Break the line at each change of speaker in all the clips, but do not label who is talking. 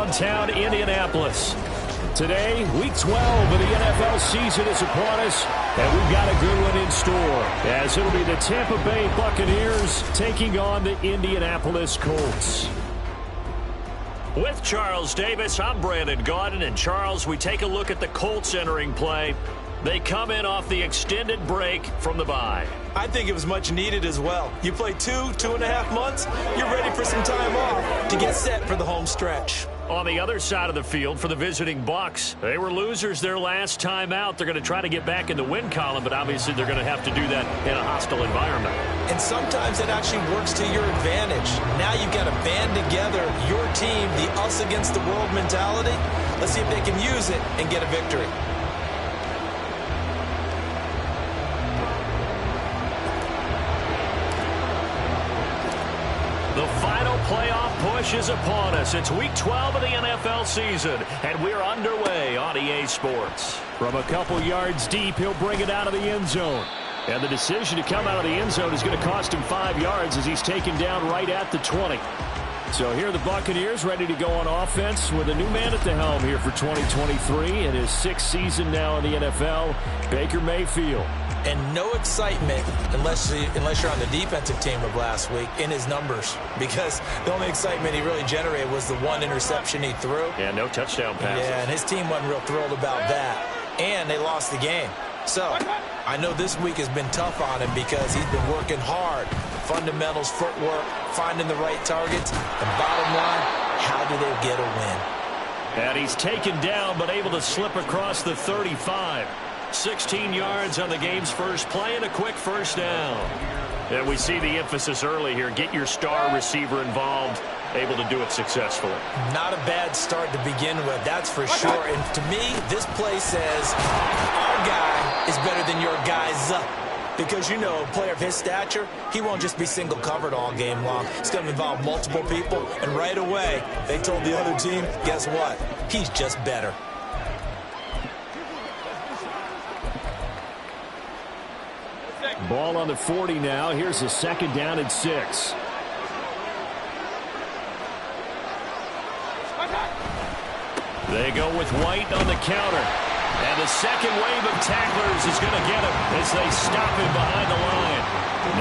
downtown Indianapolis. Today, Week 12 of the NFL season is upon us, and we've got a good one in store, as it'll be the Tampa Bay Buccaneers taking on the Indianapolis Colts. With Charles Davis, I'm Brandon Gaudin, and Charles, we take a look at the Colts entering play. They come in off the extended break from the bye.
I think it was much needed as well. You play 2.5 months, you're ready for some time off to get set for the home stretch.
On the other side of the field for the visiting Bucs, they were losers their last time out. They're going to try to get back in the win column, but obviously they're going to have to do that in a hostile environment.
And sometimes it actually works to your advantage. Now you've got to band together your team, the us against the world mentality. Let's see if they can use it and get a victory.
The final playoff push is upon us. It's Week 12 of the NFL season, and we're underway on EA Sports. From a couple yards deep, he'll bring it out of the end zone. And the decision to come out of the end zone is going to cost him 5 yards as he's taken down right at the 20. So here are the Buccaneers ready to go on offense with a new man at the helm here for 2023 in his 6th season now in the NFL, Baker Mayfield.
And no excitement unless you're on the defensive team of last week in his numbers, because the only excitement he really generated was the one interception he threw.
Yeah, no touchdown passes.
Yeah, and his team wasn't real thrilled about that. And they lost the game. So I know this week has been tough on him because he's been working hard. Fundamentals, footwork, finding the right targets. And bottom line, how do they get a win?
And he's taken down but able to slip across the 35. 16 yards on the game's first play and a quick first down. And we see the emphasis early here. Get your star receiver involved, able to do it successfully.
Not a bad start to begin with, that's for sure. And to me, this play says our guy is better than your guys. Because, you know, a player of his stature, he won't just be single covered all game long. It's going to involve multiple people. And right away, they told the other team, guess what? He's just better.
Ball on the 40 now. Here's a 2nd down and 6. They go with White on the counter. And the second wave of tacklers is going to get him as they stop him behind the line.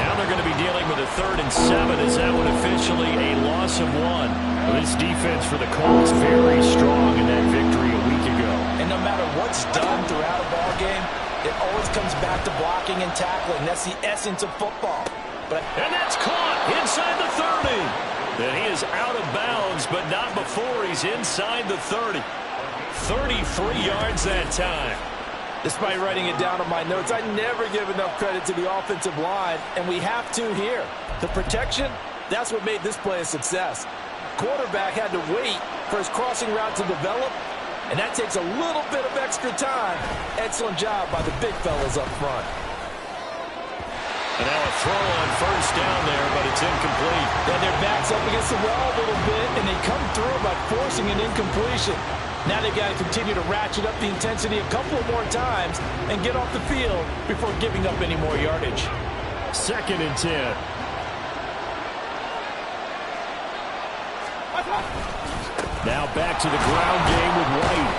Now they're going to be dealing with a 3rd and 7 as that one officially a loss of 1. This defense for the Colts very strong in that victory a week ago.
And no matter what's done throughout a ball game, it always comes back to blocking and tackling. That's the essence of football.
And that's caught inside the 30. And he is out of bounds, but not before he's inside the 30. 33 yards that time.
Despite writing it down on my notes, I never give enough credit to the offensive line, and we have to here. The protection, that's what made this play a success. Quarterback had to wait for his crossing route to develop, and that takes a little bit of extra time. Excellent job by the big fellas up front.
And now a throw on first down there, but it's incomplete.
And their back's up against the wall a little bit, and they come through by forcing an incompletion. Now they've got to continue to ratchet up the intensity a couple more times and get off the field before giving up any more yardage.
2nd and 10. Now back to the ground game with White.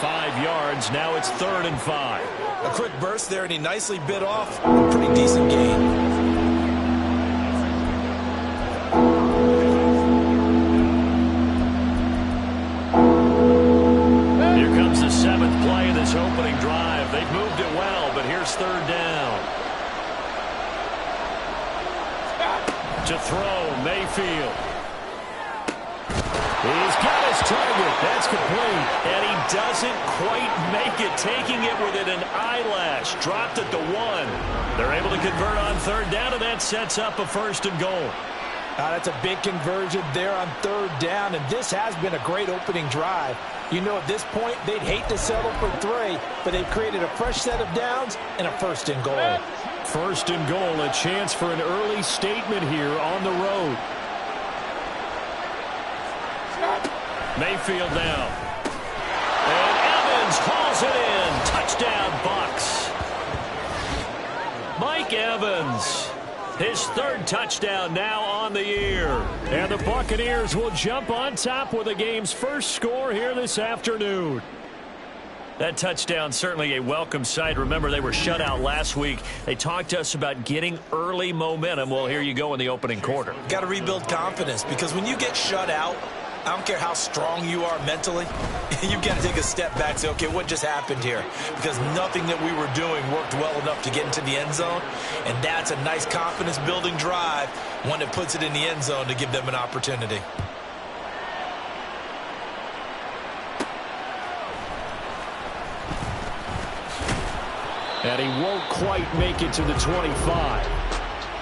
5 yards. Now it's 3rd and 5.
A quick burst there, and he nicely bit off a pretty decent gain.
Here comes the 7th play of this opening drive. They've moved it well, but here's 3rd down. To throw, Mayfield. He's got his target. That's complete. And he doesn't quite make it, taking it within an eyelash. Dropped at the 1. They're able to convert on 3rd down, and that sets up a 1st and goal.
That's a big conversion there on 3rd down, and this has been a great opening drive. You know, at this point, they'd hate to settle for 3, but they've created a fresh set of downs and a 1st and goal.
1st and goal, a chance for an early statement here on the road. Mayfield now. And Evans hauls it in. Touchdown, Bucs. Mike Evans. His third touchdown now on the year. And the Buccaneers will jump on top with the game's first score here this afternoon. That touchdown certainly a welcome sight. Remember, they were shut out last week. They talked to us about getting early momentum. Well, here you go in the opening quarter.
Got to rebuild confidence, because when you get shut out, I don't care how strong you are mentally, you've got to take a step back and say, okay, what just happened here? Because nothing that we were doing worked well enough to get into the end zone, and that's a nice confidence-building drive, one that puts it in the end zone to give them an opportunity.
And he won't quite make it to the 25.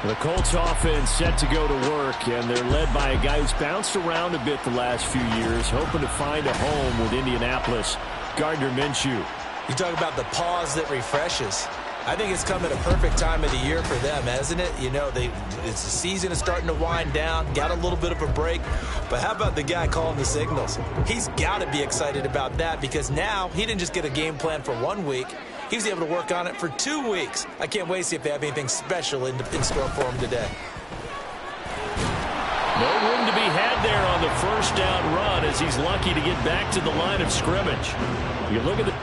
The Colts offense set to go to work, and they're led by a guy who's bounced around a bit the last few years, hoping to find a home with Indianapolis. Gardner Minshew.
You talk about the pause that refreshes. I think it's come at a perfect time of the year for them, hasn't it? You know, it's the season is starting to wind down, got a little bit of a break. But how about the guy calling the signals? He's got to be excited about that, because now he didn't just get a game plan for 1 week. He was able to work on it for 2 weeks. I can't wait to see if they have anything special in store for him today.
No room to be had there on the first down run, as he's lucky to get back to the line of scrimmage. You look at the...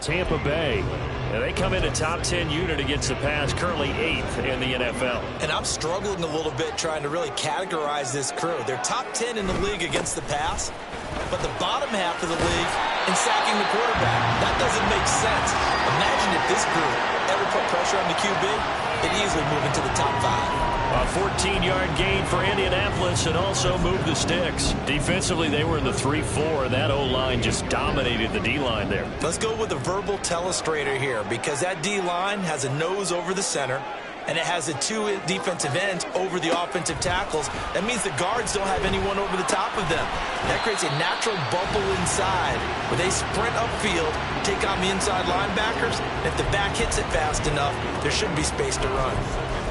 Tampa Bay. And they come in a top 10 unit against the pass, currently 8th in the NFL.
And I'm struggling a little bit trying to really categorize this crew. They're top 10 in the league against the pass, but the bottom half of the league in sacking the quarterback. That doesn't make sense. Imagine if this group ever put pressure on the QB, it'd easily move into the top 5.
A 14-yard gain for Indianapolis, and also moved the sticks. Defensively, they were in the 3-4. That O-line just dominated the D-line there.
Let's go with a verbal telestrator here, because that D-line has a nose over the center, and it has a 2 defensive ends over the offensive tackles. That means the guards don't have anyone over the top of them. That creates a natural bubble inside where they sprint upfield, take on the inside linebackers. If the back hits it fast enough, there should be space to run.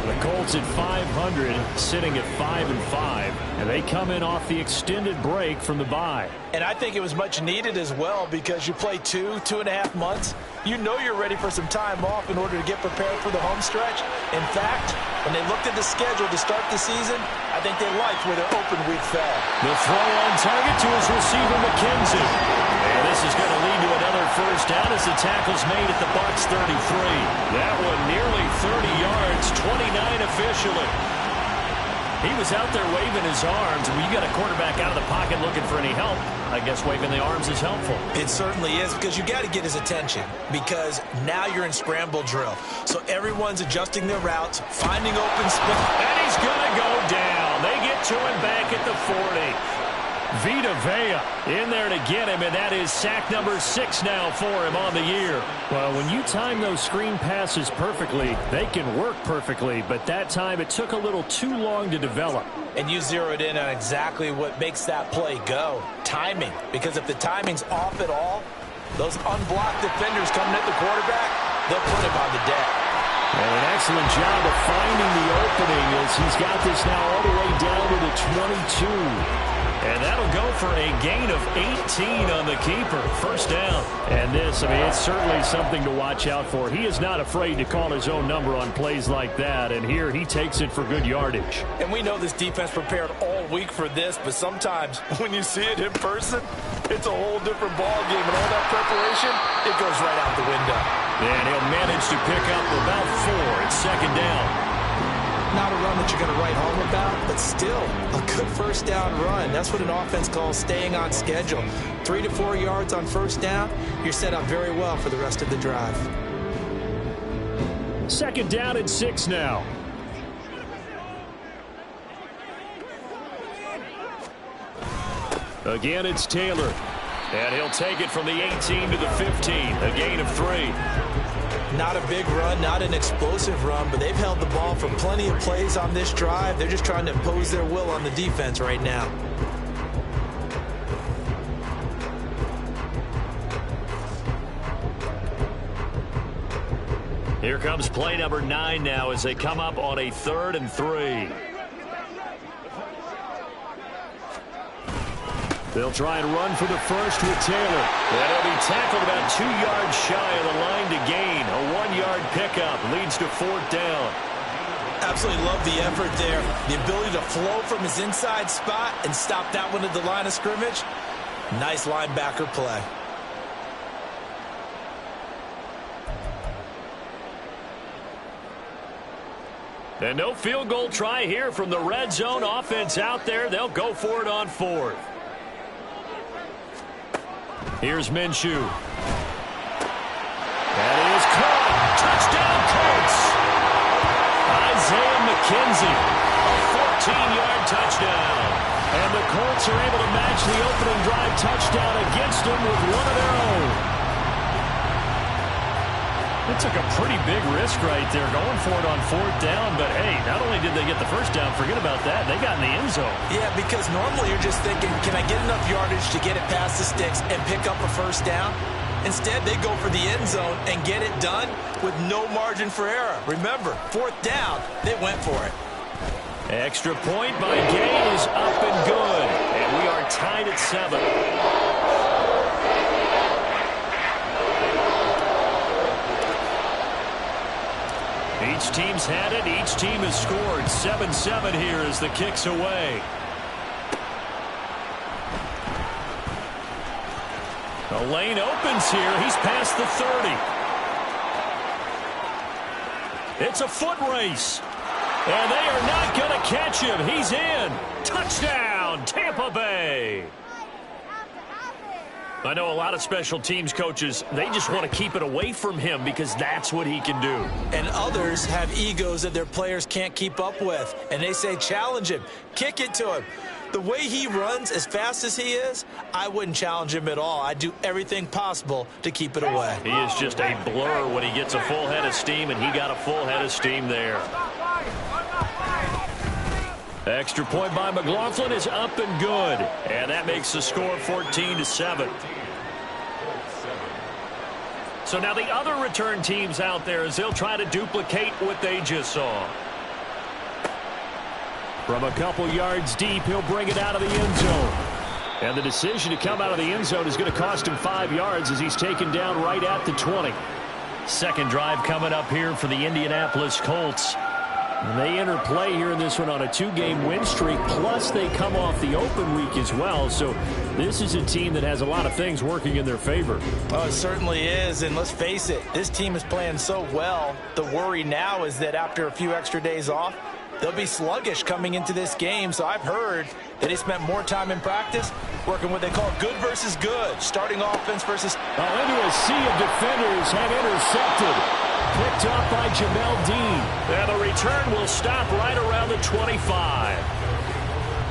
The Colts at 500, sitting at 5-5, and they come in off the extended break from the bye.
And I think it was much needed as well, because you play 2.5 months. You know you're ready for some time off in order to get prepared for the home stretch. In fact, when they looked at the schedule to start the season, I think they liked where their open week fell.
The throw on target to his receiver, McKenzie. And this is going to lead to another first down as the tackle's made at the Bucs 33. That one nearly 30 yards, 29 officially. He was out there waving his arms. When you got a quarterback out of the pocket looking for any help, I guess waving the arms is helpful.
It certainly is, because you got to get his attention, because now you're in scramble drill. So everyone's adjusting their routes, finding open space.
And he's going to go down. They get to him back at the 40. Vita Vea in there to get him, and that is sack number 6 now for him on the year. Well, when you time those screen passes perfectly, they can work perfectly, but that time it took a little too long to develop.
And you zeroed in on exactly what makes that play go. Timing. Because if the timing's off at all, those unblocked defenders coming at the quarterback, they'll put him on the deck.
And an excellent job of finding the opening as he's got this now all the way down to the 22. And that'll go for a gain of 18 on the keeper. First down. And this, I mean, it's certainly something to watch out for. He is not afraid to call his own number on plays like that. And here he takes it for good yardage.
And we know this defense prepared all week for this, but sometimes when you see it in person, it's a whole different ball game. And all that preparation, it goes right out the window.
And he'll manage to pick up about 4 at second down.
Not a run that you're going to write home about, but still a good first down run. That's what an offense calls staying on schedule. 3 to 4 yards on first down, you're set up very well for the rest of the drive.
Second down and 6 now. Again, it's Taylor. And he'll take it from the 18 to the 15, a gain of 3.
Not a big run, not an explosive run, but they've held the ball for plenty of plays on this drive. They're just trying to impose their will on the defense right now.
Here comes play number 9 now as they come up on a 3rd and 3. They'll try and run for the first with Taylor. And he'll be tackled about 2 yards shy of the line to gain. A 1-yard pickup leads to 4th down.
Absolutely love the effort there. The ability to flow from his inside spot and stop that one at the line of scrimmage. Nice linebacker play.
And no field goal try here from the red zone. Offense out there. They'll go for it on 4th. Here's Minshew. That is caught. Touchdown, Colts. Isaiah McKenzie. A 14-yard touchdown. And the Colts are able to match the opening drive touchdown against them with one of their own. It took a pretty big risk right there going for it on 4th down. But, hey, not only did they get the first down, forget about that, they got in the end zone.
Yeah, because normally you're just thinking, can I get enough yardage to get it past the sticks and pick up a first down? Instead, they go for the end zone and get it done with no margin for error. Remember, 4th down, they went for it.
Extra point by Gay is up and good. And we are tied at 7. Each team's had it. Each team has scored. 7-7 here as the kick's away. The lane opens here. He's past the 30. It's a foot race. And they are not going to catch him. He's in. Touchdown, Tampa Bay. I know a lot of special teams coaches, they just want to keep it away from him because that's what he can do.
And others have egos that their players can't keep up with. And they say, challenge him, kick it to him. The way he runs as fast as he is, I wouldn't challenge him at all. I'd do everything possible to keep it away.
He is just a blur when he gets a full head of steam, and he got a full head of steam there. Extra point by McLaughlin is up and good. And that makes the score 14-7. So now the other return teams out there as they'll try to duplicate what they just saw. From a couple yards deep, he'll bring it out of the end zone. And the decision to come out of the end zone is going to cost him 5 yards as he's taken down right at the 20. Second drive coming up here for the Indianapolis Colts. And they enter play here in this one on a 2-game win streak, plus they come off the open week as well. So this is a team that has a lot of things working in their favor.
Oh, it certainly is, and let's face it, this team is playing so well. The worry now is that after a few extra days off, they'll be sluggish coming into this game. So I've heard that he spent more time in practice working what they call good versus good, starting offense versus...
Into a sea of defenders and intercepted. Picked up by Jamel Dean. And the return will stop right around the 25.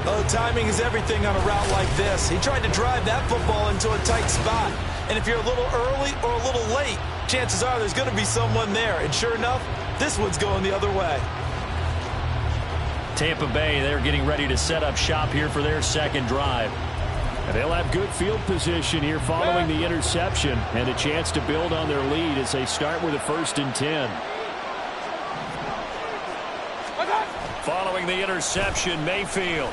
Oh, timing is everything on a route like this. He tried to drive that football into a tight spot. And if you're a little early or a little late, chances are there's going to be someone there. And sure enough, this one's going the other way.
Tampa Bay, they're getting ready to set up shop here for their second drive. And they'll have good field position here following the interception and a chance to build on their lead as they start with a 1st and 10. Following the interception, Mayfield.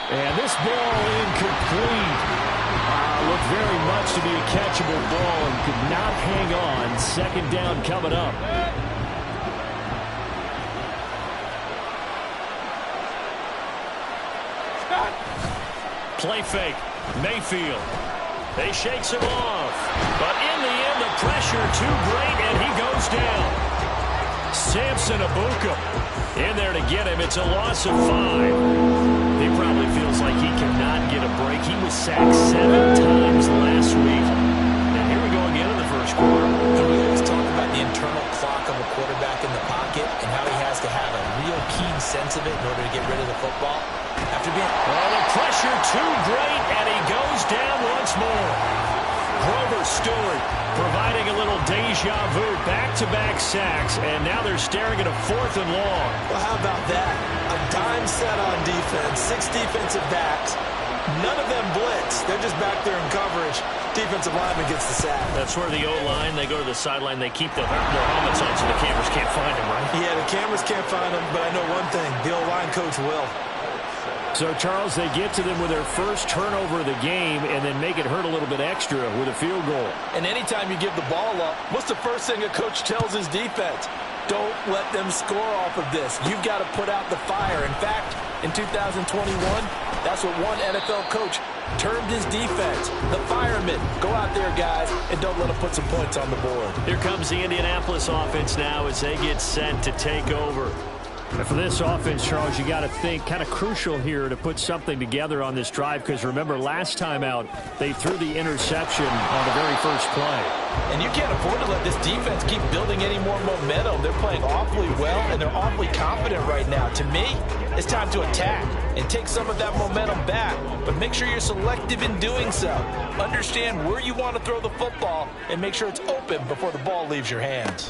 And this ball incomplete. Looked very much to be a catchable ball and could not hang on. Second down coming up. Play fake. Mayfield. They shakes him off. But in the end, the pressure too great, and he goes down. Samson Abuka in there to get him. It's a loss of 5. He probably feels like he cannot get a break. He was sacked 7 times last week. And here we go again in the first quarter.
And we always talk about the internal clock of a quarterback in the pocket and how he has to have a real keen sense of it in order to get rid of the football. After being...
Oh, the pressure too great, and he goes down once more. Grover Stewart providing a little deja vu, back-to-back sacks, and now they're staring at a 4th and long.
Well, how about that? A dime set on defense, 6 defensive backs. None of them blitz. They're just back there in coverage. Defensive lineman gets the sack.
That's where the O-line, they go to the sideline, they keep their helmets on so the cameras can't find them, right?
Yeah, the cameras can't find them, but I know one thing. The O-line coach will.
So, Charles, they get to them with their first turnover of the game and then make it hurt a little bit extra with a field goal.
And anytime you give the ball up, what's the first thing a coach tells his defense? Don't let them score off of this. You've got to put out the fire. In fact, in 2021, that's what one NFL coach termed his defense, the firemen. Go out there, guys, and don't let them put some points on the board.
Here comes the Indianapolis offense now as they get set to take over. And for this offense, Charles, you got to think kind of crucial here to put something together on this drive because remember last time out they threw the interception on the very first play.
And you can't afford to let this defense keep building any more momentum. They're playing awfully well and they're awfully confident right now. To me, it's time to attack and take some of that momentum back. But make sure you're selective in doing so. Understand where you want to throw the football and make sure it's open before the ball leaves your hands.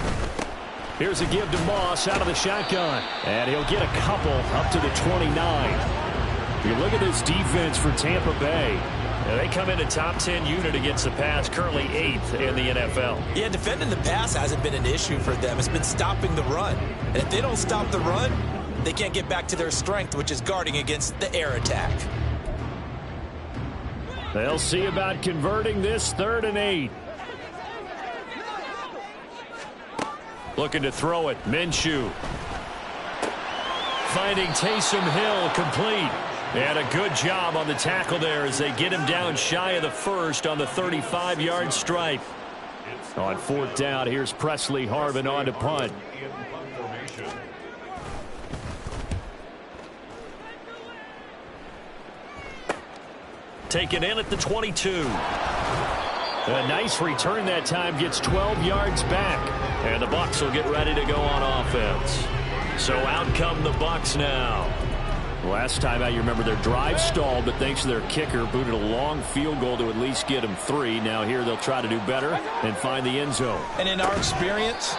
Here's a give to Moss out of the shotgun. And he'll get a couple up to the 29. You look at this defense for Tampa Bay. They come in a top 10 unit against the pass, currently 8th in the NFL.
Yeah, defending the pass hasn't been an issue for them. It's been stopping the run. And if they don't stop the run, they can't get back to their strength, which is guarding against the air attack.
They'll see about converting this 3rd and 8. Looking to throw it. Minshew. Finding Taysom Hill complete. And a good job on the tackle there as they get him down shy of the first on the 35-yard stripe. On 4th down, here's Presley Harvin on to punt. Taken in at the 22. A nice return that time, gets 12 yards back. And the Bucs will get ready to go on offense. So out come the Bucs now. Last time out, you remember their drive stalled, but thanks to their kicker, booted a long field goal to at least get them 3. Now here they'll try to do better and find the end zone.
And in our experience,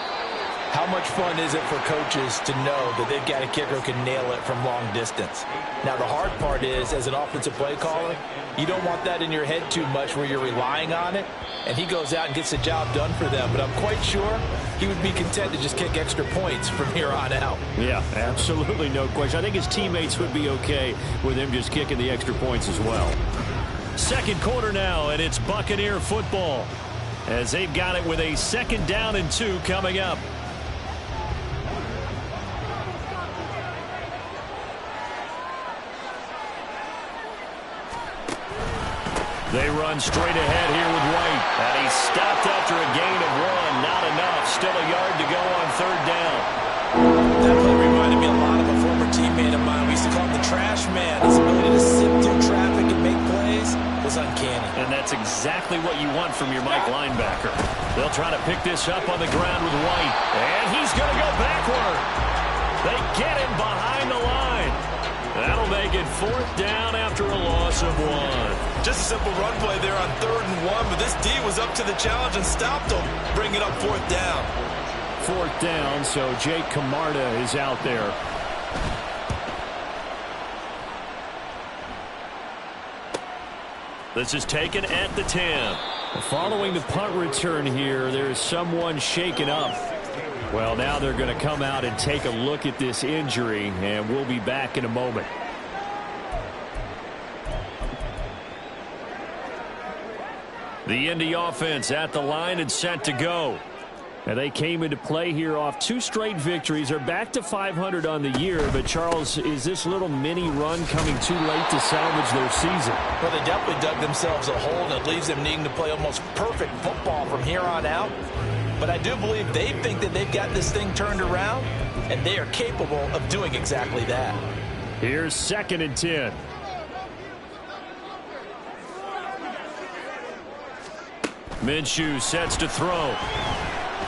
how much fun is it for coaches to know that they've got a kicker who can nail it from long distance? Now, the hard part is, as an offensive play caller, you don't want that in your head too much where you're relying on it, and he goes out and gets the job done for them. But I'm quite sure he would be content to just kick extra points from here on out.
Yeah, absolutely no question. I think his teammates would be okay with him just kicking the extra points as well. 2nd quarter now, and it's Buccaneer football as they've got it with a 2nd down and 2 coming up. They run straight ahead here with White. And he's stopped after a gain of 1. Not enough. Still a yard to go on 3rd down.
That play reminded me a lot of a former teammate of mine. We used to call him the trash man. His ability to sift through traffic and make plays was uncanny.
And that's exactly what you want from your Mike linebacker. They'll try to pick this up on the ground with White. And he's going to go backward. They get him behind the line. That'll make it 4th down after a loss of 1.
Just a simple run play there on 3rd and 1, but this D was up to the challenge and stopped him, bringing up 4th down.
4th down, so Jake Camarda is out there. This is taken at the 10. Following the punt return here, there's someone shaken up. Well, now they're going to come out and take a look at this injury, and we'll be back in a moment. The Indy offense at the line and set to go. And they came into play here off 2 straight victories. They're back to 500 on the year. But, Charles, is this little mini run coming too late to salvage their season?
Well, they definitely dug themselves a hole that leaves them needing to play almost perfect football from here on out. But I do believe they think that they've got this thing turned around, and they are capable of doing exactly that.
Here's 2nd and 10. Minshew sets to throw.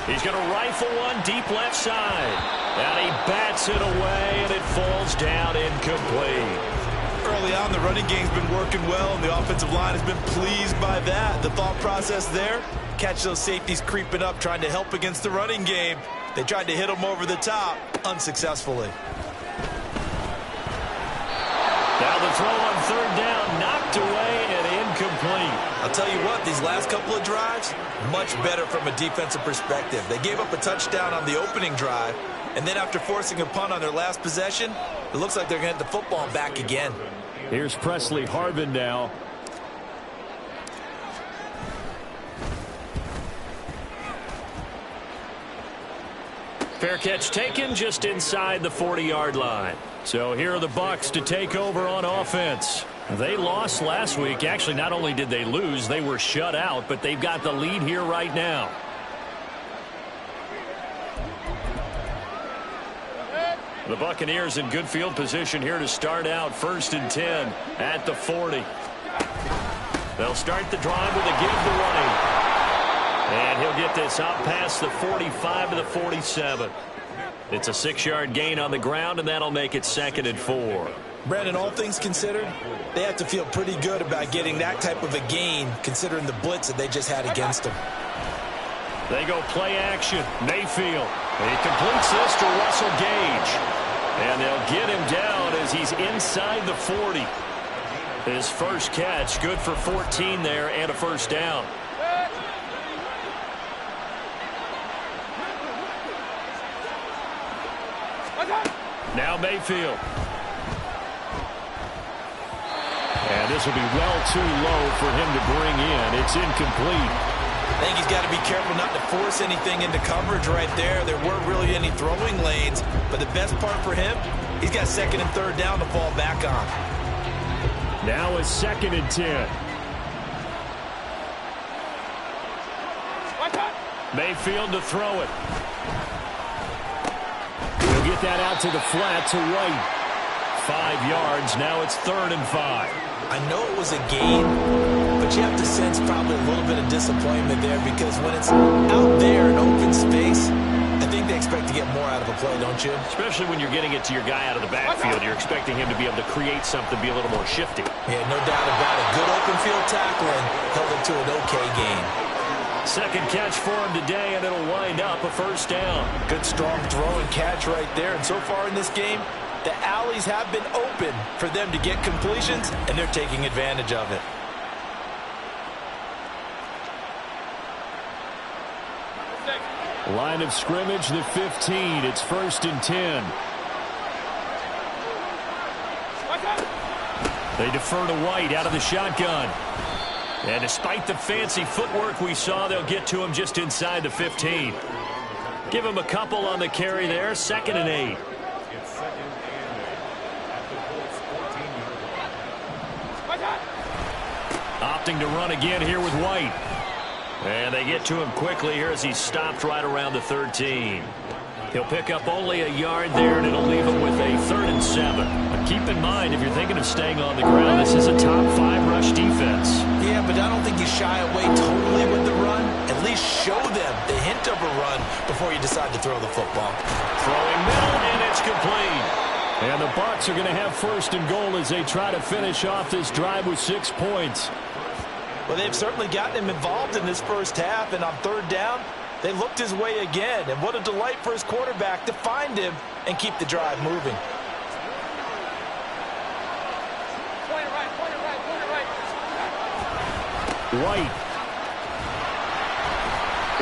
He's going to rifle one deep left side. And he bats it away, and it falls down incomplete.
Early on, the running game's been working well, and the offensive line has been pleased by that. The thought process there, catch those safeties creeping up, trying to help against the running game. They tried to hit them over the top, unsuccessfully.
Now the throw on 3rd down, knocked away and incomplete.
I'll tell you what, these last couple of drives, much better from a defensive perspective. They gave up a touchdown on the opening drive, and then after forcing a punt on their last possession, it looks like they're going to get the football back again.
Here's Presley Harvin now. Fair catch taken just inside the 40-yard line. So here are the Bucs to take over on offense. They lost last week. Actually, not only did they lose, they were shut out, but they've got the lead here right now. The Buccaneers in good field position here to start out. 1st and 10 at the 40. They'll start the drive with a give to White. And he'll get this out past the 45 to the 47. It's a 6-yard gain on the ground, and that'll make it 2nd and 4.
Brandon, all things considered, they have to feel pretty good about getting that type of a gain, considering the blitz that they just had against them.
They go play action. Mayfield. He completes this to Russell Gage. And they'll get him down as he's inside the 40. His first catch, good for 14 there and a first down. Now Mayfield. And this will be well too low for him to bring in. It's incomplete.
I think he's got to be careful not to force anything into coverage right there. There weren't really any throwing lanes, but the best part for him, he's got 2nd and 3rd down to fall back on.
Now it's 2nd and 10. Mayfield to throw it. He'll get that out to the flat to White. 5 yards. Now it's 3rd and 5.
I know it was a gain, but you have to sense probably a little bit of disappointment there, because when it's out there in open space, I think they expect to get more out of a play, don't you?
Especially when you're getting it to your guy out of the backfield. You're expecting him to be able to create something, be a little more shifty.
Yeah, no doubt about it. Good open field tackling held him to an okay gain.
2nd catch for him today, and it'll wind up a first down.
Good strong throw and catch right there. And so far in this game, the alleys have been open for them to get completions, and they're taking advantage of it.
Line of scrimmage, the 15. It's 1st and 10. They defer to White out of the shotgun. And despite the fancy footwork we saw, they'll get to him just inside the 15. Give him a couple on the carry there. 2nd and 8. Opting to run again here with White. And they get to him quickly here as he's stopped right around the 13. He'll pick up only a yard there, and it'll leave him with a 3rd and 7. But keep in mind, if you're thinking of staying on the ground, this is a top 5 rush defense.
Yeah, but I don't think you shy away totally with the run. At least show them the hint of a run before you decide to throw the football.
Throwing middle, and it's complete. And the Bucs are going to have 1st and goal as they try to finish off this drive with 6 points.
Well, they've certainly gotten him involved in this first half, and on 3rd down, they looked his way again. And what a delight for his quarterback to find him and keep the drive moving.
White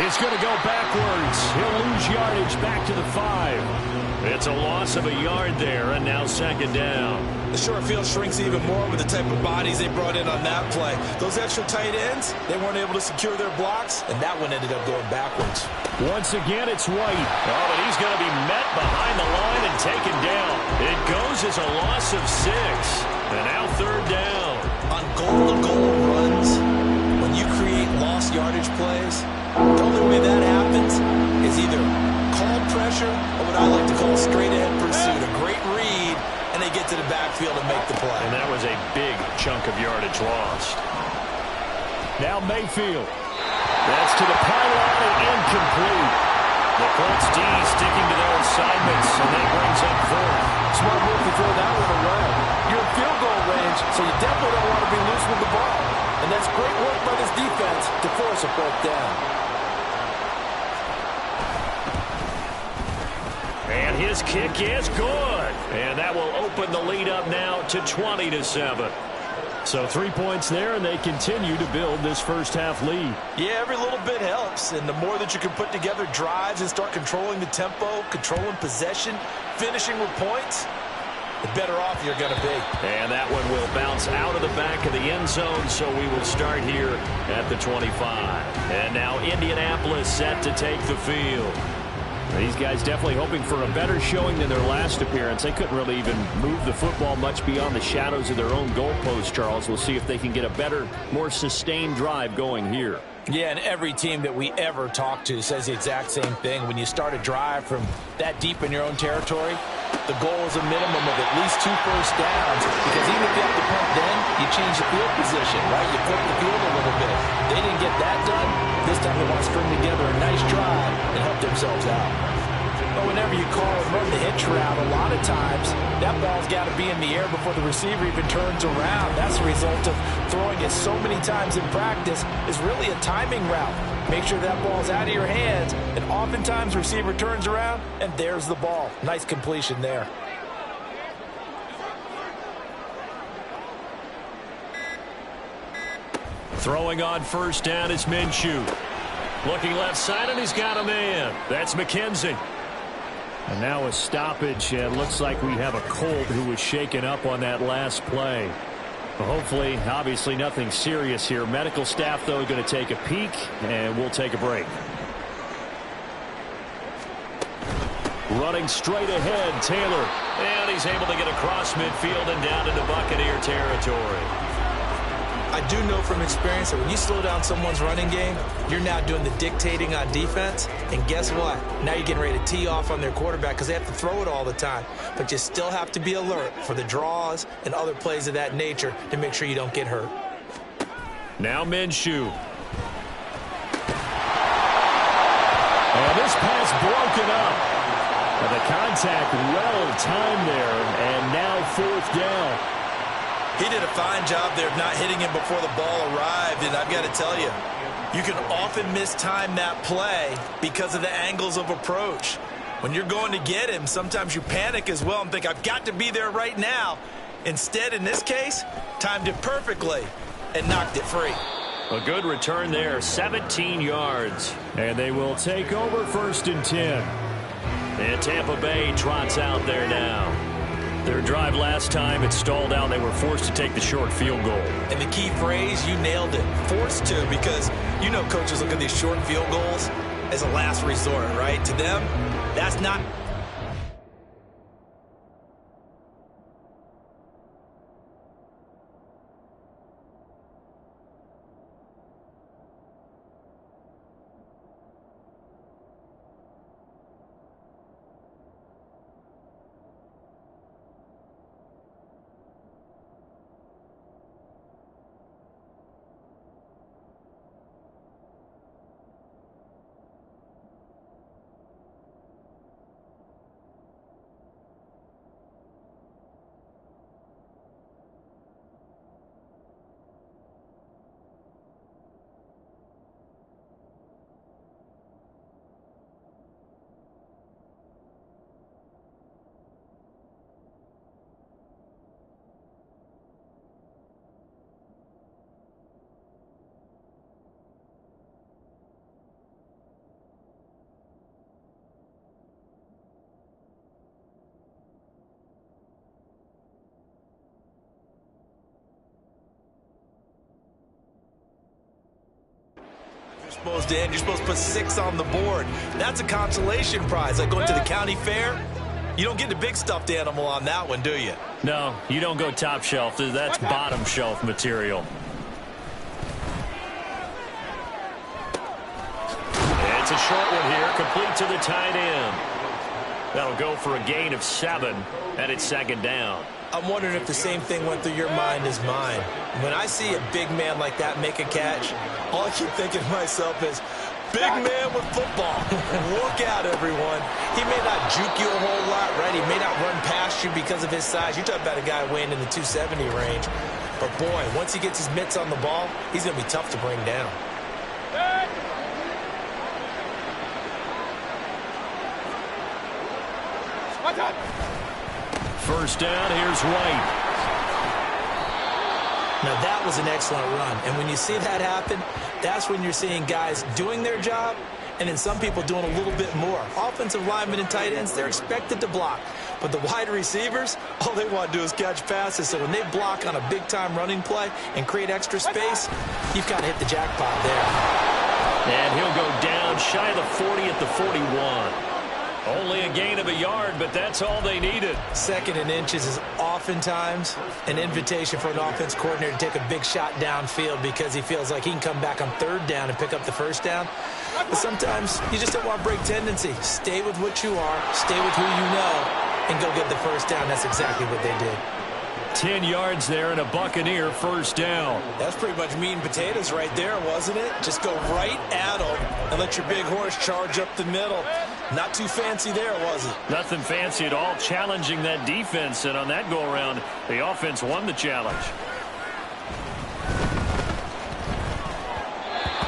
is going to go backwards. He'll lose yardage back to the 5. It's a loss of a yard there, and now 2nd down.
The short field shrinks even more with the type of bodies they brought in on that play. Those extra tight ends, they weren't able to secure their blocks, and that one ended up going backwards.
Once again, it's White. Oh, but he's going to be met behind the line and taken down. It goes as a loss of 6. And now 3rd down.
On goal-to-goal runs, when you create lost yardage plays, the only way that happens is either called pressure or what I like to call straight-ahead pursuit. A great read, and they get to the backfield and make the play.
And that was a big chunk of yardage lost. Now Mayfield. That's to the pylon and incomplete. The Colts D sticking to their assignments, and that brings up 4th.
Smart move to throw that one away. You're in field goal range, so you definitely don't want to be loose with the ball. And that's great work by this defense to force a 4th down.
And his kick is good. And that will open the lead up now to 20-7. So 3 points there, and they continue to build this first half lead.
Yeah, every little bit helps. And the more that you can put together drives and start controlling the tempo, controlling possession, finishing with points, the better off you're going to be.
And that one will bounce out of the back of the end zone, so we will start here at the 25. And now Indianapolis set to take the field. These guys definitely hoping for a better showing than their last appearance. They couldn't really even move the football much beyond the shadows of their own goalpost, Charles. We'll see if they can get a better, more sustained drive going here.
Yeah, and every team that we ever talk to says the exact same thing. When you start a drive from that deep in your own territory, the goal is a minimum of at least 2 first downs, because even if you have to punt then, you change the field position, right? You flip the field a little bit. They didn't get that done. This time they want to string together a nice drive and help themselves out. But whenever you call and run the hitch route, a lot of times that ball's got to be in the air before the receiver even turns around. That's the result of throwing it so many times in practice is really a timing route. Make sure that ball's out of your hands, and oftentimes receiver turns around, and there's the ball. Nice completion there.
Throwing on first down is Minshew. Looking left side, and he's got a man. That's McKenzie. And now a stoppage, and looks like we have a Colt who was shaken up on that last play. Well, hopefully, obviously nothing serious here. Medical staff, though, going to take a peek, and we'll take a break. Running straight ahead, Taylor. And he's able to get across midfield and down into Buccaneer territory.
I do know from experience that when you slow down someone's running game, you're now doing the dictating on defense. And guess what? Now you're getting ready to tee off on their quarterback because they have to throw it all the time. But you still have to be alert for the draws and other plays of that nature to make sure you don't get hurt.
Now Minshew. And this pass broken up. And the contact well timed there. And now 4th down.
He did a fine job there of not hitting him before the ball arrived, and I've got to tell you, you can often mistime that play because of the angles of approach. When you're going to get him, sometimes you panic as well and think, I've got to be there right now. Instead, in this case, timed it perfectly and knocked it free.
A good return there, 17 yards. And they will take over 1st and 10. And Tampa Bay trots out there now. Their drive last time, it stalled out. They were forced to take the short field goal.
And the key phrase, you nailed it. Forced to, because you know coaches look at these short field goals as a last resort, right? To them, that's not... You're supposed to put 6 on the board. That's a consolation prize. Like going to the county fair, you don't get the big stuffed animal on that one, do you?
No, you don't go top shelf. That's bottom shelf material. It's a short one here, complete to the tight end. That'll go for a gain of 7, and it's 2nd down.
I'm wondering if the same thing went through your mind as mine. When I see a big man like that make a catch, all I keep thinking to myself is, big man with football. Look out, everyone. He may not juke you a whole lot, right? He may not run past you because of his size. You're talking about a guy weighing in the 270 range. But, boy, once he gets his mitts on the ball, he's going to be tough to bring down.
First down, here's White.
Now, that was an excellent run. And when you see that happen, that's when you're seeing guys doing their job and then some people doing a little bit more. Offensive linemen and tight ends, they're expected to block. But the wide receivers, all they want to do is catch passes. So when they block on a big-time running play and create extra space, you've got to hit the jackpot there.
And he'll go down shy of the 40 at the 41. Only a gain of a yard, but that's all they needed.
2nd and inches is oftentimes an invitation for an offense coordinator to take a big shot downfield because he feels like he can come back on 3rd down and pick up the 1st down. But sometimes you just don't want to break tendency. Stay with what you are, stay with who you know, and go get the 1st down. That's exactly what they did.
10 yards there and a Buccaneer 1st down.
That's pretty much meat and potatoes right there, wasn't it? Just go right at them and let your big horse charge up the middle. Not too fancy there, was it?
Nothing fancy at all, challenging that defense, and on that go-around, the offense won the challenge.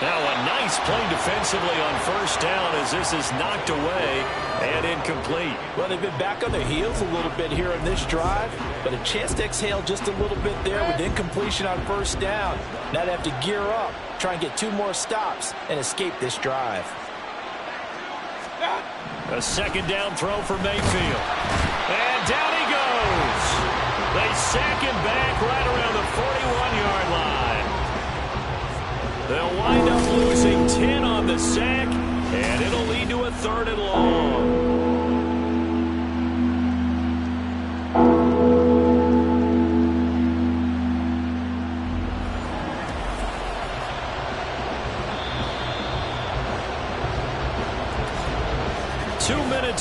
Now a nice play defensively on 1st down as this is knocked away and incomplete.
Well, they've been back on their heels a little bit here in this drive, but a chance to exhale just a little bit there with incompletion on 1st down. Now they have to gear up, try and get 2 more stops, and escape this drive.
A 2nd down throw for Mayfield. And down he goes. They sack him back right around the 41-yard line. They'll wind up losing 10 on the sack, and it'll lead to a 3rd and long.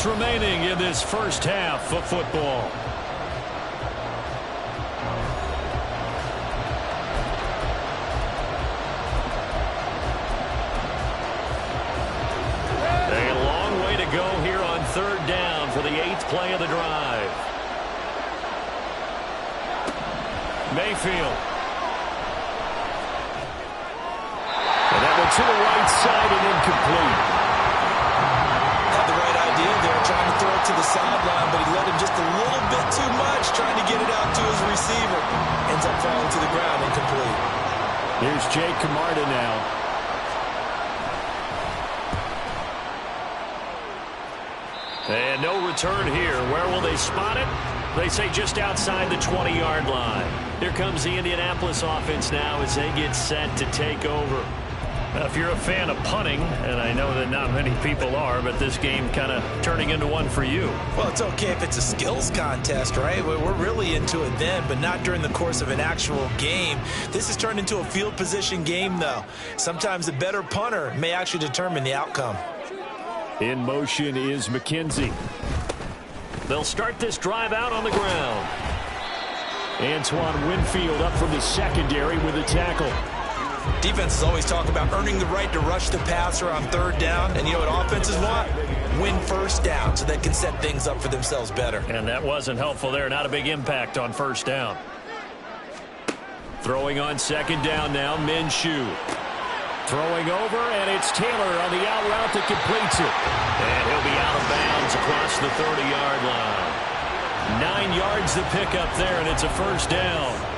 Remaining in this 1st half of football. A long way to go here on 3rd down for the 8th play of the drive. Mayfield. And that one to the right side and incomplete.
Trying to throw it to the sideline, but he let him just a little bit too much, trying to get it out to his receiver. Ends up falling to the ground, incomplete.
Here's Jake Camarda now. And no return here. Where will they spot it? They say just outside the 20-yard line. Here comes the Indianapolis offense now as they get set to take over. Now, if you're a fan of punting, and I know that not many people are, but this game kind of turning into one for you.
Well, it's okay if it's a skills contest, right? We're really into it then, but not during the course of an actual game. This has turned into a field position game, though. Sometimes the better punter may actually determine the outcome.
In motion is McKenzie. They'll start this drive out on the ground. Antoine Winfield up from the secondary with a tackle.
Defenses always talk about earning the right to rush the passer on 3rd down. And you know what offenses want? Win 1st down so they can set things up for themselves better.
And that wasn't helpful there. Not a big impact on 1st down. Throwing on 2nd down now, Minshew. Throwing over, and it's Taylor on the out route that completes it. And he'll be out of bounds across the 30-yard line. 9 yards to pick up there, and it's a 1st down.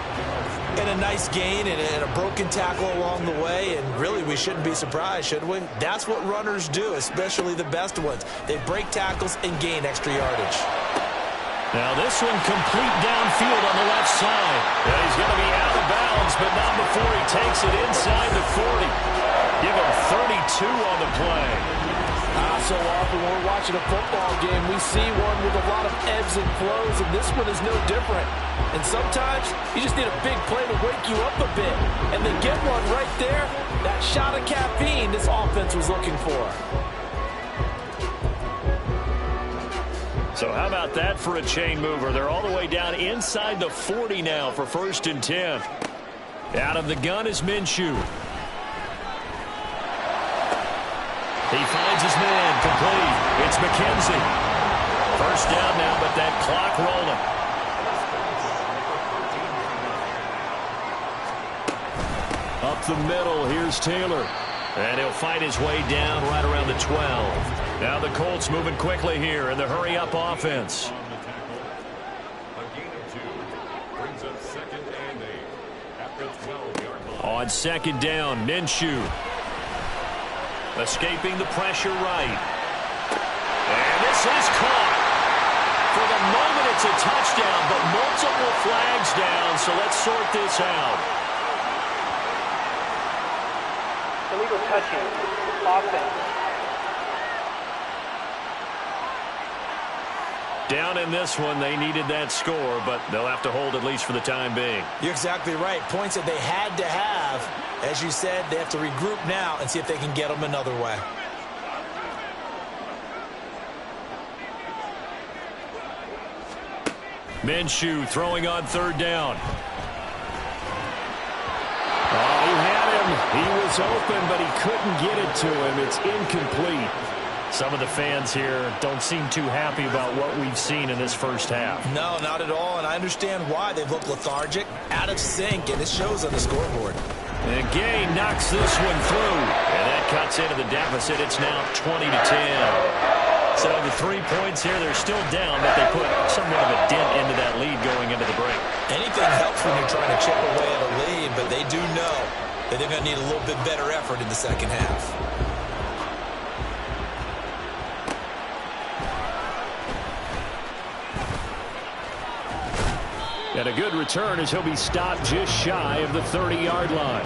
And a nice gain and a broken tackle along the way, and really we shouldn't be surprised, should we? That's what runners do, especially the best ones. They break tackles and gain extra yardage.
Now this one complete downfield on the left side. And he's going to be out of bounds, but not before he takes it inside the 40. Give him 32 on the play.
So often when we're watching a football game, we see one with a lot of ebbs and flows, and this one is no different. And sometimes you just need a big play to wake you up a bit. And they get one right there. That shot of caffeine this offense was looking for.
So how about that for a chain mover? They're all the way down inside the 40 now for 1st and 10. Out of the gun is Minshew. He finds his man, complete. It's McKenzie. 1st down now, but that clock rolling. Up the middle, here's Taylor. And he'll fight his way down right around the 12. Now the Colts moving quickly here in the hurry-up offense. On 2nd down, Minshew. Escaping the pressure right. And this is caught. For the moment, it's a touchdown, but multiple flags down, so let's sort this out.
Illegal touching. Offense.
Down in this one, they needed that score, but they'll have to hold at least for the time being.
You're exactly right. Points that they had to have. As you said, they have to regroup now and see if they can get them another way.
Minshew throwing on third down. Oh, he had him. He was open, but he couldn't get it to him. It's incomplete. Some of the fans here don't seem too happy about what we've seen in this first half.
No, not at all, and I understand why. They've looked lethargic, out of sync, and it shows on the scoreboard.
And Gay knocks this one through, and that cuts into the deficit. It's now 20-10. So the 3 points here, they're still down, but they put somewhat of a dent into that lead going into the break.
Anything helps when you're trying to chip away at a lead, but they do know that they're going to need a little bit better effort in the second half.
And a good return as he'll be stopped just shy of the 30-yard line.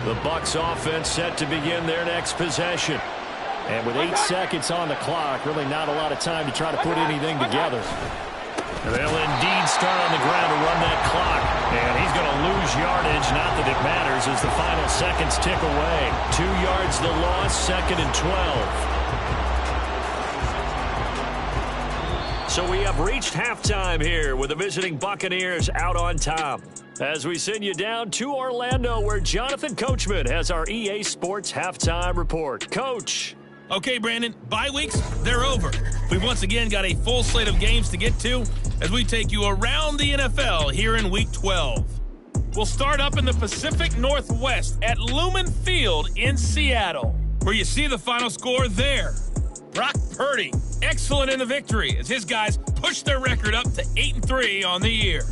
The Bucs offense set to begin their next possession. And with 8 seconds on the clock, really not a lot of time to try to put anything together. They'll indeed start on the ground to run that clock. And he's going to lose yardage. Not that it matters as the final seconds tick away. 2 yards the loss, 2nd and 12. So we have reached halftime here with the visiting Buccaneers out on top. As we send you down to Orlando, where Jonathan Coachman has our EA Sports halftime report. Coach.
Okay, Brandon, bye weeks, they're over. We've once again got a full slate of games to get to as we take you around the NFL here in Week 12. We'll start up in the Pacific Northwest at Lumen Field in Seattle, where you see the final score there. Brock Purdy, excellent in the victory as his guys push their record up to 8-3 on the year.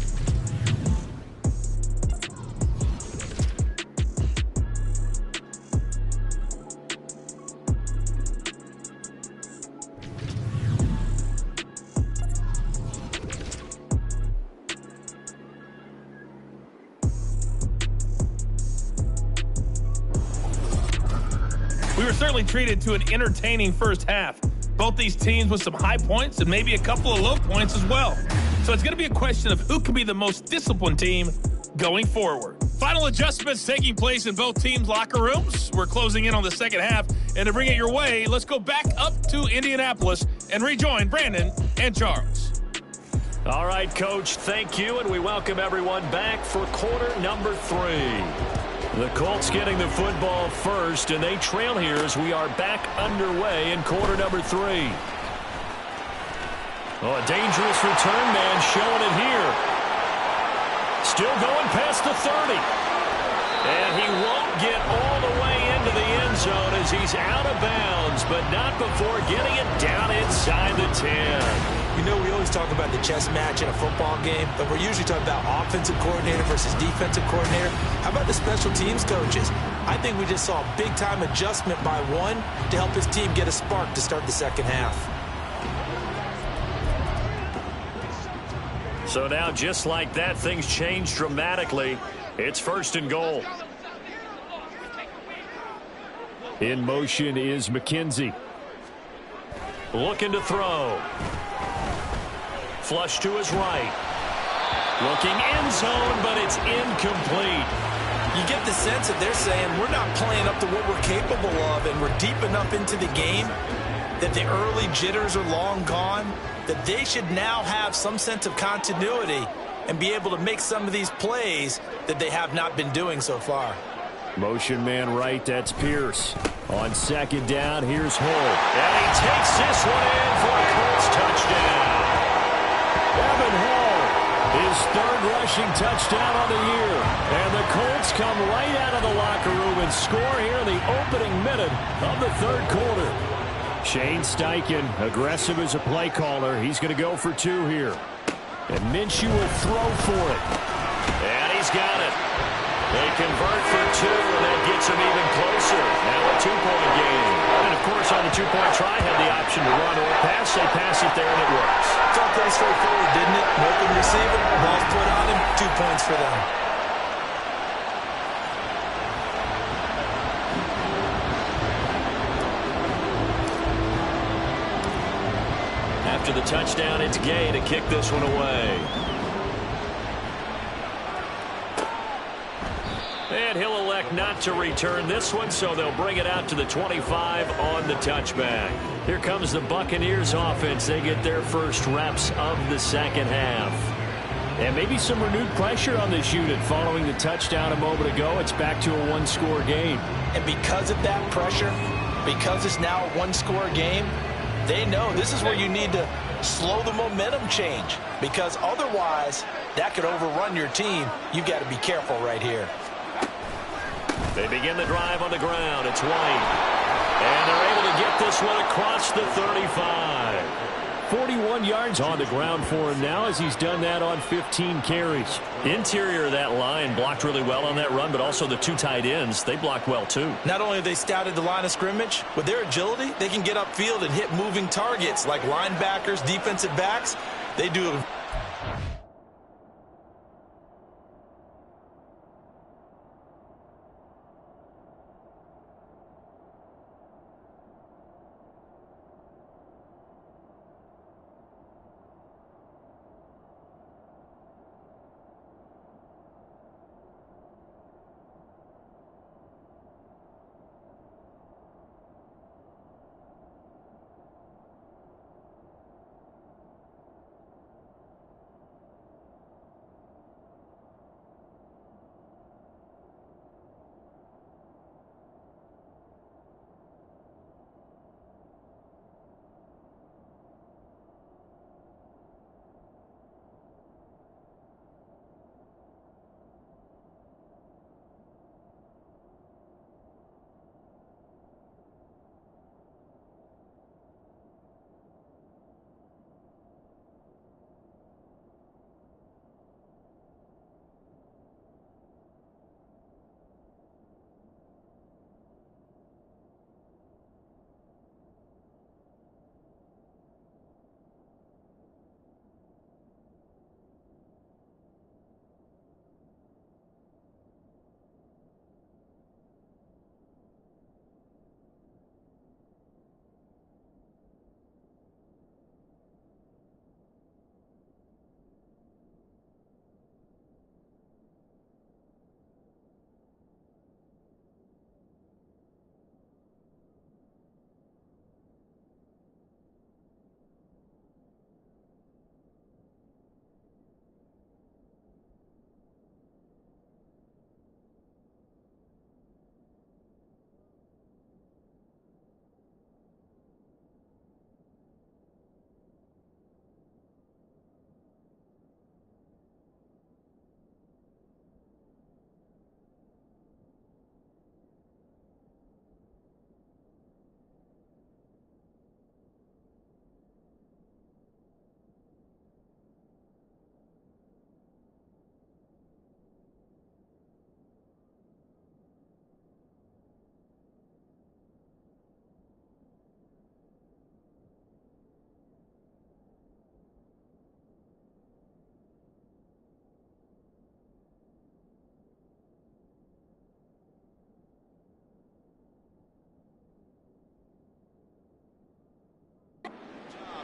We were certainly treated to an entertaining first half. Both these teams with some high points and maybe a couple of low points as well. So it's going to be a question of who can be the most disciplined team going forward. Final adjustments taking place in both teams' locker rooms. We're closing in on the second half. And to bring it your way, let's go back up to Indianapolis and rejoin Brandon and Charles.
All right, Coach, thank you, and we welcome everyone back for quarter number 3. The Colts getting the football first, and they trail here as we are back underway in quarter number 3. Oh, a dangerous return man showing it here. Still going past the 30. And he won't get all the way into the end zone as he's out of bounds, but not before getting it down inside the 10.
You know, we always talk about the chess match in a football game, but we're usually talking about offensive coordinator versus defensive coordinator. How about the special teams coaches? I think we just saw a big-time adjustment by one to help his team get a spark to start the second half.
So now, just like that, things change dramatically. It's 1st and goal. In motion is McKenzie. Looking to throw. Flush to his right. Looking end zone, but it's incomplete.
You get the sense that they're saying we're not playing up to what we're capable of, and we're deep enough into the game that the early jitters are long gone, that they should now have some sense of continuity and be able to make some of these plays that they have not been doing so far.
Motion man right, that's Pierce. On 2nd down, here's Hull. And he takes this one in for a Colts touchdown. Evan Hull, his 3rd rushing touchdown on the year. And the Colts come right out of the locker room and score here in the opening minute of the 3rd quarter. Shane Steichen, aggressive as a play caller. He's going to go for 2 here. And Minshew will throw for it. And he's got it. They convert for two, and that gets them even closer. Now a two-point game. And, of course, on the two-point try, had the option to run or pass. They pass it there, and it works.
Felt pretty straightforward, didn't it? Open receiver, ball's put on him, 2 points for them.
After the touchdown, it's Gay to kick this one away. And he'll elect not to return this one, so they'll bring it out to the 25 on the touchback. Here comes the Buccaneers offense. They get their first reps of the second half. And maybe some renewed pressure on this unit following the touchdown a moment ago. It's back to a one-score game.
And because of that pressure, because it's now a one-score game, they know this is where you need to slow the momentum change, because otherwise that could overrun your team. You've got to be careful right here.
They begin the drive on the ground. It's White. And they're able to get this one across the 35. 41 yards on the ground for him now as he's done that on 15 carries. Interior of that line blocked really well on that run, but also the two tight ends, they blocked well too.
Not only have they scouted the line of scrimmage, with their agility, they can get upfield and hit moving targets like linebackers, defensive backs. They do a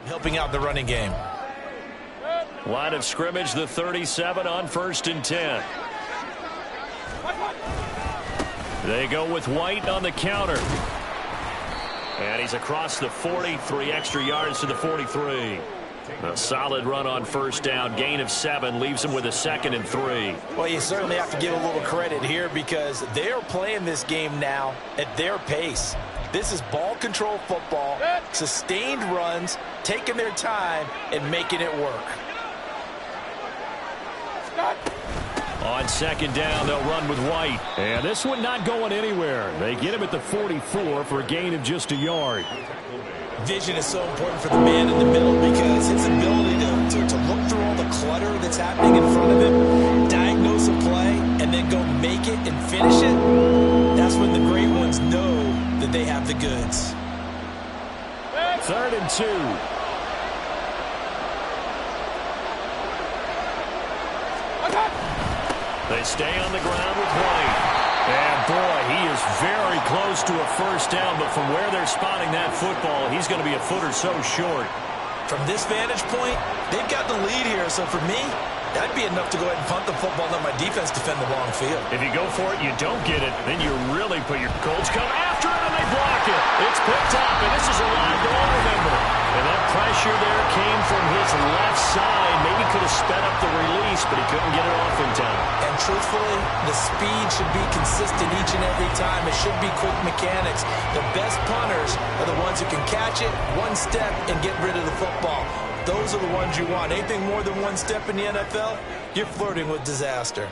helping out the running game.
Line of scrimmage, the 37 on 1st and 10. They go with White on the counter. And he's across the 43 extra yards to the 43. A solid run on 1st down. Gain of 7 leaves him with a 2nd and 3.
Well, you certainly have to give a little credit here because they're playing this game now at their pace. This is ball control football, sustained runs, taking their time and making it work.
On 2nd down, they'll run with White. And this one not going anywhere. They get him at the 44 for a gain of just a yard.
Vision is so important for the man in the middle because his ability to look through all the clutter that's happening in front of him, diagnose a play, and then go make it
2. They stay on the ground with White. And boy, he is very close to a first down, but from where they're spotting that football, he's going to be a foot or so short.
From this vantage point, they've got the lead here, so for me, that'd be enough to go ahead and punt the football and let my defense defend the long field.
If you go for it, you don't get it, then you really put your Colts come after it, and they block it. It's picked up, and this is a live goal, remember. And that pressure there came from his left side. Maybe could have sped up the release, but he couldn't get it off in time.
And truthfully, the speed should be consistent each and every time. It should be quick mechanics. The best punters are the ones who can catch it, one step, and get rid of the football. Those are the ones you want. Anything more than one step in the NFL, you're flirting with disaster.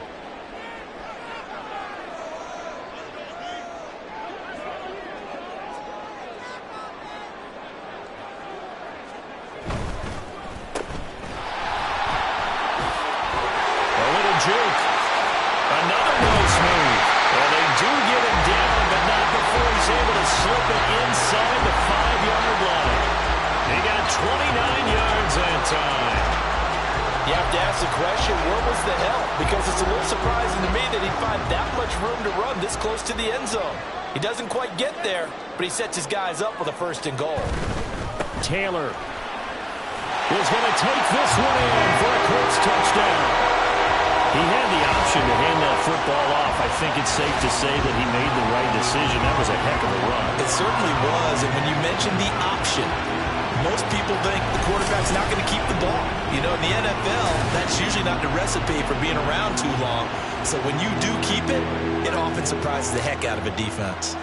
A little juke. Another nose move. Well, they do get him down, but not before he's able to slip it inside the 5-yard line. He got 29 yards that time.
You have to ask the question, where was the help? Because it's a little surprising to me that he'd find that much room to run this close to the end zone. He doesn't quite get there, but he sets his guys up with a 1st and goal.
Taylor is going to take this one in for a Colts touchdown. He had the option to hand that football off. I think it's safe to say that he made the right decision. That was a heck of a run.
It certainly was, and when you mentioned the option, most people think the quarterback's not going to keep the ball. You know, in the NFL, that's usually not the recipe for being around too long. So when you do keep it, it often surprises the heck out of a defense.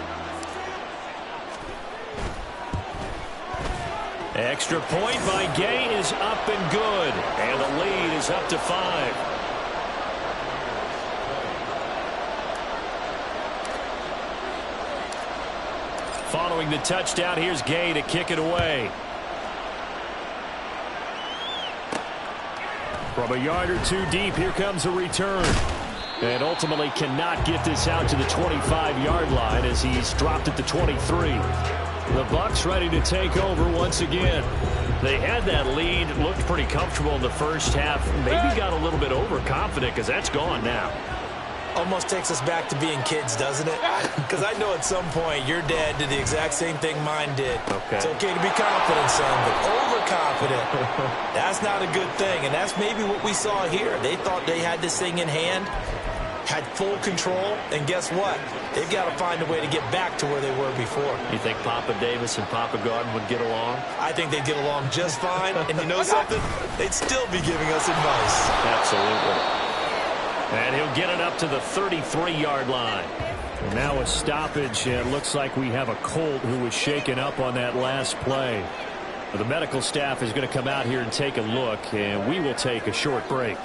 Extra point by Gay is up and good. And the lead is up to 5. Following the touchdown, here's Gay to kick it away. From a yard or two deep, here comes a return. And ultimately cannot get this out to the 25-yard line as he's dropped at the 23. The Bucs ready to take over once again. They had that lead, looked pretty comfortable in the first half. Maybe got a little bit overconfident because that's gone now.
Almost takes us back to being kids, doesn't it? Because I know at some point your dad did the exact same thing mine did.
Okay.
It's okay to be confident, son, but overconfident, that's not a good thing. And that's maybe what we saw here. They thought they had this thing in hand, had full control, and guess what? They've got to find a way to get back to where they were before.
You think Papa Davis and Papa Garden would get along?
I think they'd get along just fine. And you know something? They'd still be giving us advice.
Absolutely. And he'll get it up to the 33-yard line. And now a stoppage. It looks like we have a Colt who was shaken up on that last play. The medical staff is going to come out here and take a look, and we will take a short break.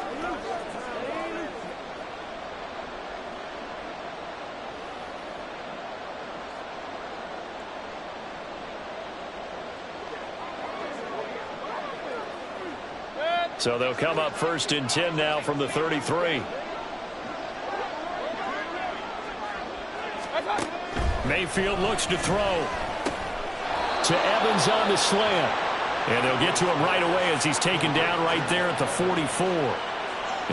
So they'll come up 1st and 10 now from the 33. Mayfield looks to throw. To Evans on the slant. And they'll get to him right away as he's taken down right there at the 44.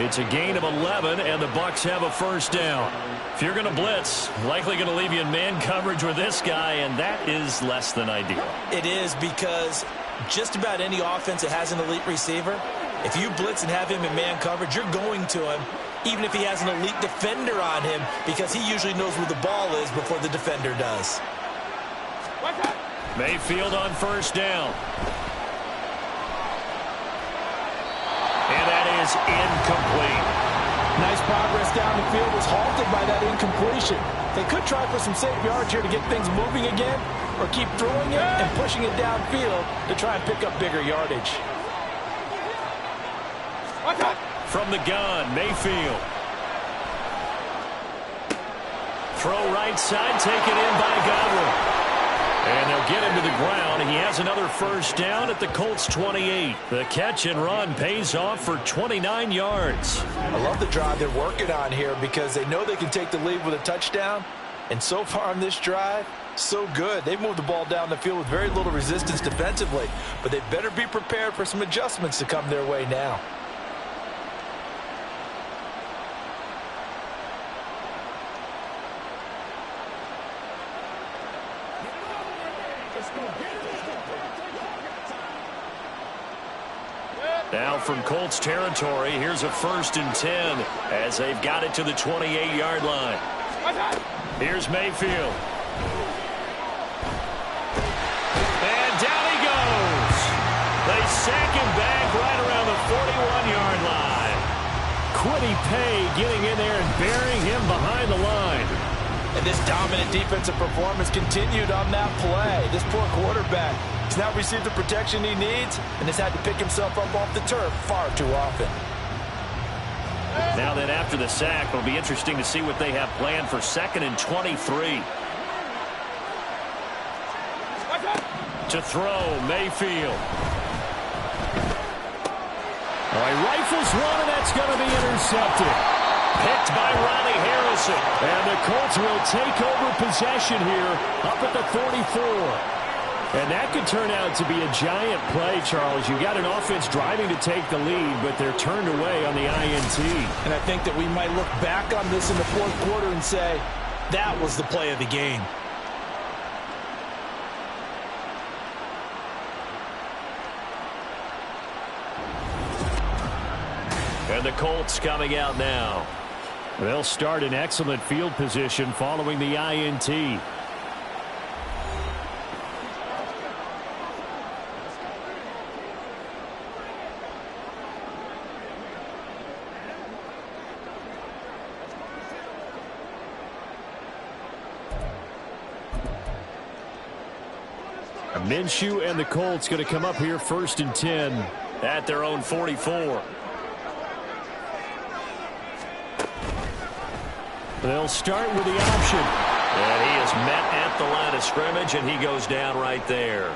It's a gain of 11, and the Bucs have a 1st down. If you're going to blitz, likely going to leave you in man coverage with this guy, and that is less than ideal.
It is, because just about any offense that has an elite receiver, if you blitz and have him in man coverage, you're going to him, even if he has an elite defender on him, because he usually knows where the ball is before the defender does.
Mayfield on 1st down. And that is incomplete.
Nice progress down the field, was halted by that incompletion. They could try for some safe yards here to get things moving again, or keep throwing it and pushing it downfield to try and pick up bigger yardage.
From the gun, Mayfield. Throw right side, taken in by Godwin. And they'll get him to the ground. He has another 1st down at the Colts 28. The catch and run pays off for 29 yards.
I love the drive they're working on here because they know they can take the lead with a touchdown. And so far on this drive, So good. They've moved the ball down the field with very little resistance defensively, but they better be prepared for some adjustments to come their way now.
Now from Colts territory, here's a 1st and 10 as they've got it to the 28-yard line. Here's Mayfield. And down he goes. They sack him back right around the 41-yard line. Kwity Paye getting in there and burying him behind the line.
And this dominant defensive performance continued on that play. This poor quarterback has now received the protection he needs and has had to pick himself up off the turf far too often.
Now that after the sack, it'll be interesting to see what they have planned for 2nd and 23. To throw, Mayfield. Oh, he rifles one, and that's going to be intercepted. Picked by Ronnie Harrison. And the Colts will take over possession here up at the 44. And that could turn out to be a giant play, Charles. You got an offense driving to take the lead, but they're turned away on the INT.
And I think that we might look back on this in the 4th quarter and say, that was the play of the game.
And the Colts coming out now. They'll start in excellent field position following the INT. Minshew and the Colts going to come up here 1st and 10 at their own 44. They'll start with the option. And he is met at the line of scrimmage, and he goes down right there.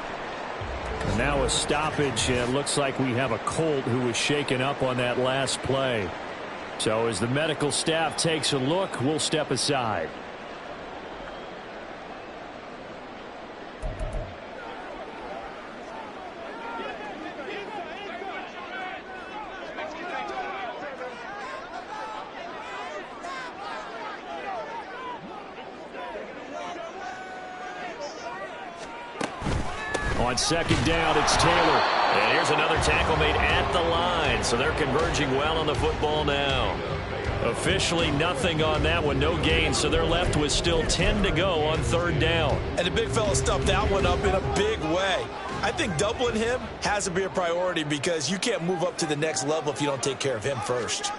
And now a stoppage, and it looks like we have a Colt who was shaken up on that last play. So as the medical staff takes a look, we'll step aside. On 2nd down, it's Taylor. And here's another tackle made at the line. So they're converging well on the football now. Officially nothing on that one, no gain. So they're left with still 10 to go on 3rd down.
And the big fella stuffed that one up in a big way. I think doubling him has to be a priority because you can't move up to the next level if you don't take care of him first.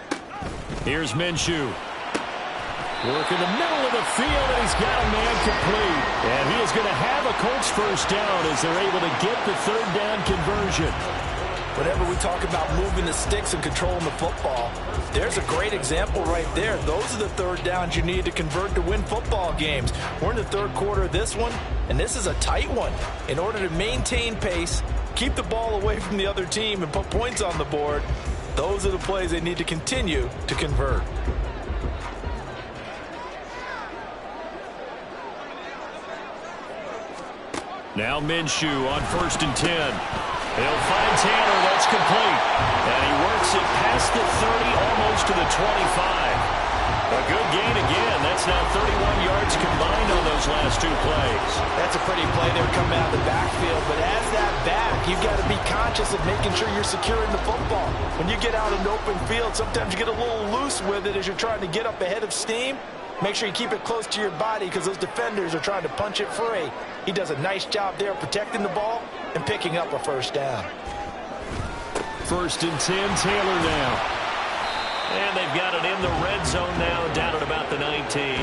Here's Minshew. Work in the middle of the field, and he's got a man complete. And he is going to have a Colts 1st down as they're able to get the 3rd down conversion.
Whenever we talk about moving the sticks and controlling the football, there's a great example right there. Those are the 3rd downs you need to convert to win football games. We're in the 3rd quarter of this one, and this is a tight one. In order to maintain pace, keep the ball away from the other team, and put points on the board, those are the plays they need to continue to convert.
Now Minshew on 1st and 10. He'll find Taylor. That's complete. And he works it past the 30, almost to the 25. A good gain again. That's now 31 yards combined on those last 2 plays.
That's a pretty play there coming out of the backfield. But as that back, you've got to be conscious of making sure you're securing the football. When you get out in an open field, sometimes you get a little loose with it as you're trying to get up ahead of steam. Make sure you keep it close to your body because those defenders are trying to punch it free. He does a nice job there protecting the ball and picking up a 1st down.
1st and 10, Taylor now. And they've got it in the red zone now, down at about the 19.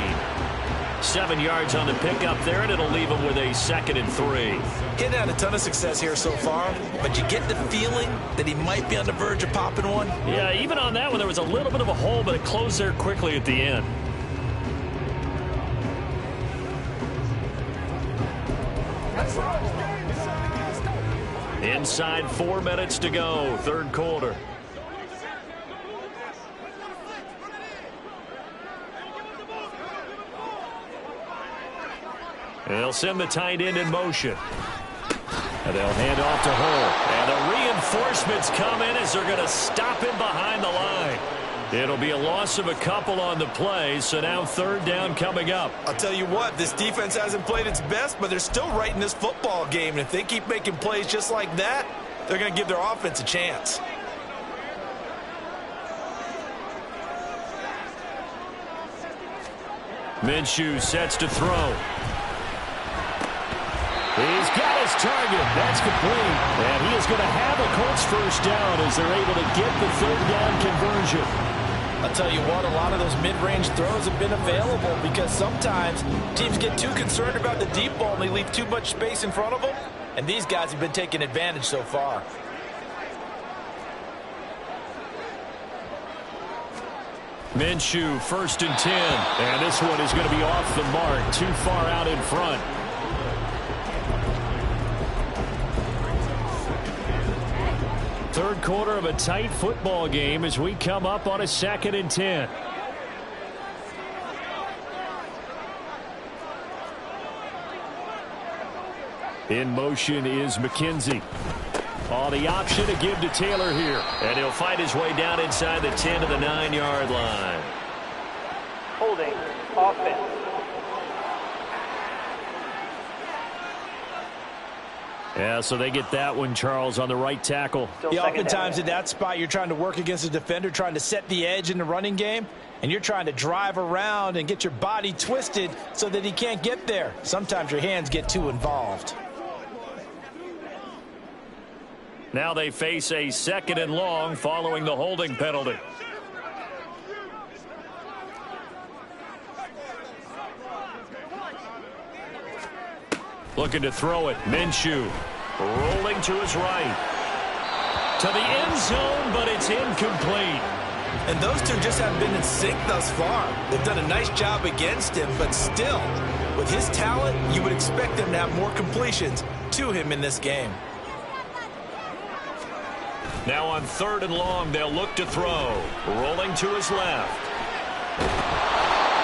7 yards on the pickup there, and it'll leave them with a 2nd and 3.
He's had a ton of success here so far, but you get the feeling that he might be on the verge of popping one.
Yeah, even on that one, there was a little bit of a hole, but it closed there quickly at the end. Inside 4 minutes to go, 3rd quarter. They'll send the tight end in motion. And they'll hand off to Hull. And the reinforcements come in as they're going to stop him behind the line. It'll be a loss of a couple on the play, so now third down coming up.
I'll tell you what, this defense hasn't played its best, but they're still right in this football game. And if they keep making plays just like that, they're going to give their offense a chance.
Minshew sets to throw. He's got his target. That's complete. And he is going to have a Colts first down as they're able to get the third down conversion.
I'll tell you what, a lot of those mid-range throws have been available because sometimes teams get too concerned about the deep ball and they leave too much space in front of them. And these guys have been taking advantage so far.
Minshew, 1st and 10. And this one is going to be off the mark, too far out in front. Third quarter of a tight football game as we come up on a 2nd and 10. In motion is McKenzie. Oh, the option to give to Taylor here. And he'll fight his way down inside the 10 to the 9-yard line.
Holding. Offense.
Yeah, so they get that one, Charles, on the right tackle.
Yeah, oftentimes in that spot, you're trying to work against a defender, trying to set the edge in the running game, and you're trying to drive around and get your body twisted so that he can't get there. Sometimes your hands get too involved.
Now they face a 2nd and long following the holding penalty. Looking to throw it. Minshew rolling to his right. To the end zone, but it's incomplete.
And those two just haven't been in sync thus far. They've done a nice job against him, but still, with his talent, you would expect them to have more completions to him in this game.
Now on 3rd and long, they'll look to throw. Rolling to his left.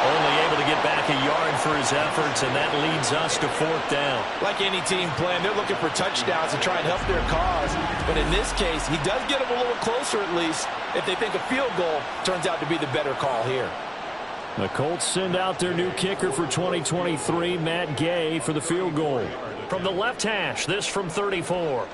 Only able to get back a yard for his efforts, and that leads us to 4th down.
Like any team playing, they're looking for touchdowns to try and help their cause. But in this case, he does get them a little closer at least if they think a field goal turns out to be the better call here.
The Colts send out their new kicker for 2023, Matt Gay, for the field goal. From the left hash, this from 34.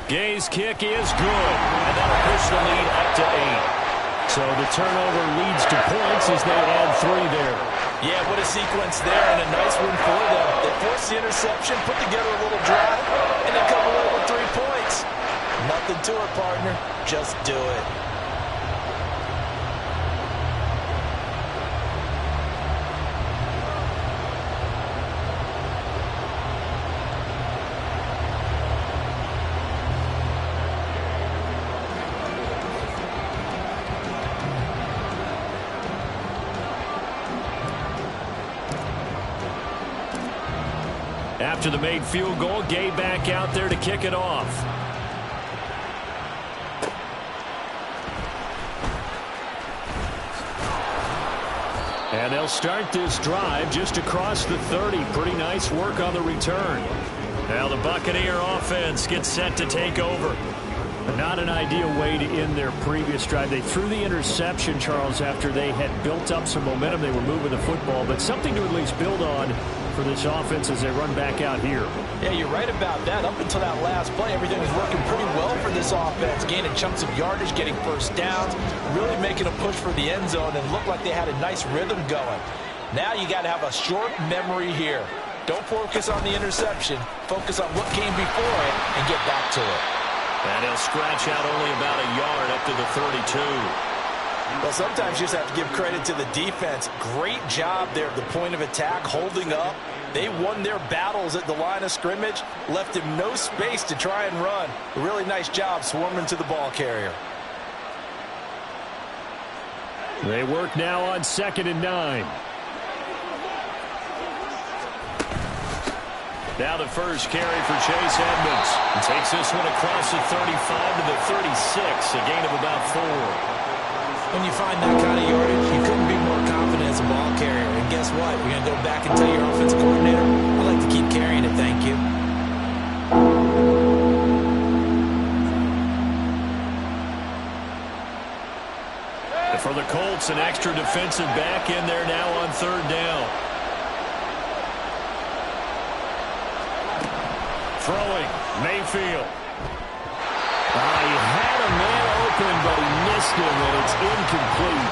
Gay's kick is good, and that'll push the lead up to 8. So the turnover leads to points as they add 3 there.
Yeah, what a sequence there, and a nice one for them. They force the interception, put together a little drive, and then come away with 3 points. Nothing to it, partner. Just do it.
After the made field goal, Gay back out there to kick it off. And they'll start this drive just across the 30. Pretty nice work on the return. Now the Buccaneer offense gets set to take over. Not an ideal way to end their previous drive. They threw the interception, Charles, after they had built up some momentum. They were moving the football, but something to at least build on for this offense as they run back out here.
Yeah, you're right about that. Up until that last play, everything was working pretty well for this offense, gaining chunks of yardage, getting first downs, really making a push for the end zone, and looked like they had a nice rhythm going. Now you got to have a short memory here. Don't focus on the interception. Focus on what came before it and get back to it.
And he'll scratch out only about a yard up to the 32.
Well, sometimes you just have to give credit to the defense. Great job there at the point of attack, holding up. They won their battles at the line of scrimmage, left him no space to try and run. A really nice job swarming to the ball carrier.
They work now on 2nd and 9. Now the first carry for Chase Edmonds. He takes this one across the 35 to the 36, a gain of about 4.
When you find that kind of yardage, you couldn't be more confident as a ball carrier. And guess what? You're going to go back and tell your offensive coordinator, I'd like to keep carrying it, thank you.
And for the Colts, an extra defensive back in there now on third down. Throwing, Mayfield. He had a man open, but he missed him, and it's incomplete.